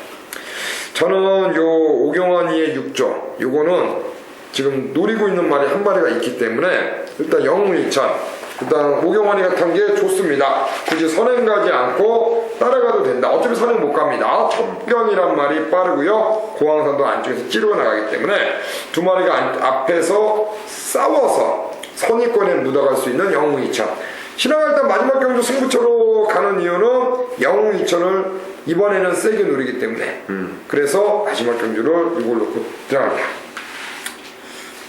저는 요 오경환이의 6조 요거는 지금 노리고 있는 말이 한 마리가 있기 때문에 일단 영웅이천 일단 오경환이가 탄 게 좋습니다. 굳이 선행 가지 않고 따라가도 된다. 어차피 선행 못 갑니다. 첩경이란 말이 빠르고요. 고항산도 안쪽에서 찌르고 나가기 때문에 두 마리가 앞에서 싸워서 선의권에 묻어갈 수 있는 영웅이천. 신화가 일단 마지막 경주 승부처로 가는 이유는 영웅이천을 이번에는 세게 노리기 때문에 그래서 마지막 경주를 이걸 놓고 들어갑니다.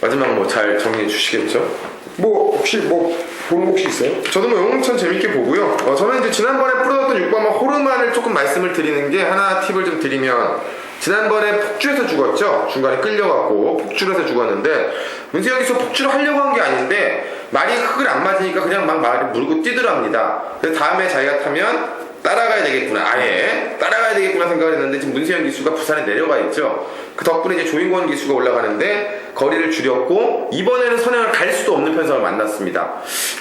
마지막 뭐 잘 정리해 주시겠죠? 뭐 혹시 뭐 보는 혹시 있어요? 저도 뭐 영웅천 재밌게 보고요. 저는 이제 지난번에 풀어졌던 6번마 호르만을 조금 말씀을 드리는 게 하나 팁을 좀 드리면 지난번에 폭주해서 죽었죠. 중간에 끌려갖고 폭주를 해서 죽었는데 문세영 기수 폭주를 하려고 한 게 아닌데 말이 흙을 안 맞으니까 그냥 막 말을 물고 뛰더랍니다. 그래서 다음에 자기가 타면 따라가야 되겠구나, 아예 따라가야 되겠구나 생각을 했는데 지금 문세영 기수가 부산에 내려가 있죠. 그 덕분에 이제 조인권 기수가 올라가는데 거리를 줄였고 이번에는 선행을 갈 수도 없는 편성을 만났습니다.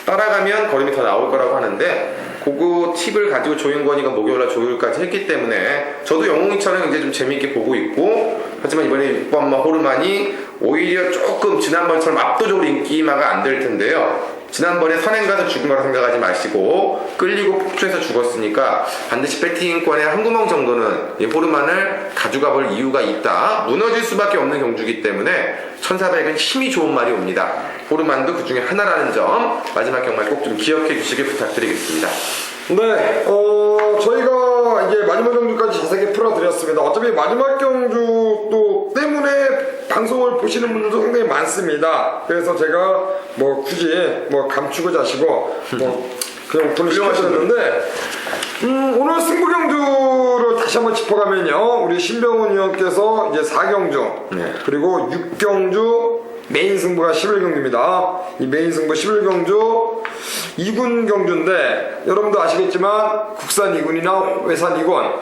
따라가면 걸음이 더 나올 거라고 하는데 그거 팁을 가지고 조인권이가 목요일날 조율까지 했기 때문에 저도 영웅이처럼 이제 좀 재미있게 보고 있고 하지만 이번에 6번마 호르만이 오히려 조금 지난번처럼 압도적으로 인기마가 안 될 텐데요. 지난번에 선행 가서 죽은 거라 생각하지 마시고 끌리고 폭주해서 죽었으니까 반드시 배팅권에 한 구멍 정도는 이 호르만을 가져가 볼 이유가 있다. 무너질 수밖에 없는 경주이기 때문에 1400은 힘이 좋은 말이 옵니다. 호르만도 그 중에 하나라는 점 마지막 경말 꼭 좀 기억해 주시길 부탁드리겠습니다. 네, 저희가 이제 마지막 경주까지 자세하게 풀어드렸습니다. 어차피 마지막 경주 또 때문에 방송을 보시는 분들도 상당히 많습니다. 그래서 제가 뭐 굳이 뭐 감추고 자시고 뭐 그냥 오픈을 시켜드렸는데 오늘 승부 경주를 다시 한번 짚어가면요. 우리 신병훈 의원께서 이제 4경주 그리고 6경주 메인 승부가 11경주입니다. 이 메인 승부 11경주 2군 경주인데 여러분도 아시겠지만 국산 2군이나 외산 2군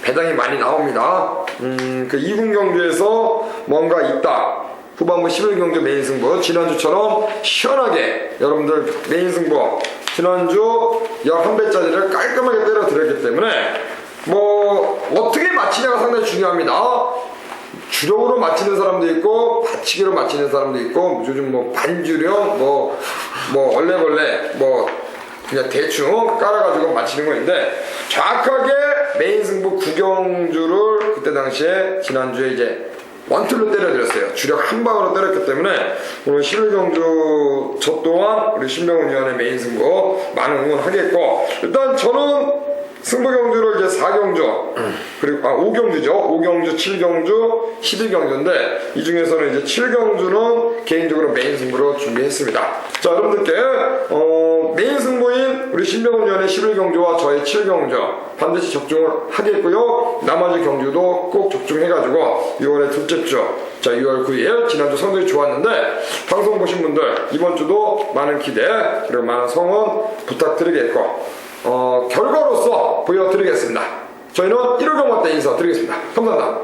배당이 많이 나옵니다. 그 2군 경주에서 뭔가 있다. 후반부 11경주 메인 승부 지난주처럼 시원하게 여러분들 메인 승부 지난주 11배짜리를 깔끔하게 때려 드렸기 때문에 뭐 어떻게 맞히냐가 상당히 중요합니다. 주력으로 맞히는 사람도 있고 받치기로 맞히는 사람도 있고 요즘 뭐 반주력 뭐 얼레벌레 뭐 그냥 대충 깔아가지고 맞히는 거 있는데 정확하게 메인 승부 9경주를 그때 당시에 지난주에 이제 원툴로 때려드렸어요. 주력 한 방으로 때렸기 때문에 오늘 11경주 저 또한 우리 신병훈 위원의 메인 승부 많은 응원하겠고 일단 저는 승부 경주를 이제 4경주 그리고 5경주죠. 5경주, 7경주, 11경주인데 이 중에서는 이제 7경주는 개인적으로 메인 승부로 준비했습니다. 자, 여러분들께 메인 승부인 우리 신병훈 위원의 11경주와 저의 7경주 반드시 적중을 하겠고요. 나머지 경주도 꼭 적중해가지고 6월의 둘째 주, 자 6월 9일 지난주 성적이 좋았는데 방송 보신 분들 이번 주도 많은 기대 그리고 많은 성원 부탁드리겠고 결과로서 보여드리겠습니다. 저희는 1월 경마 때 인사드리겠습니다. 감사합니다.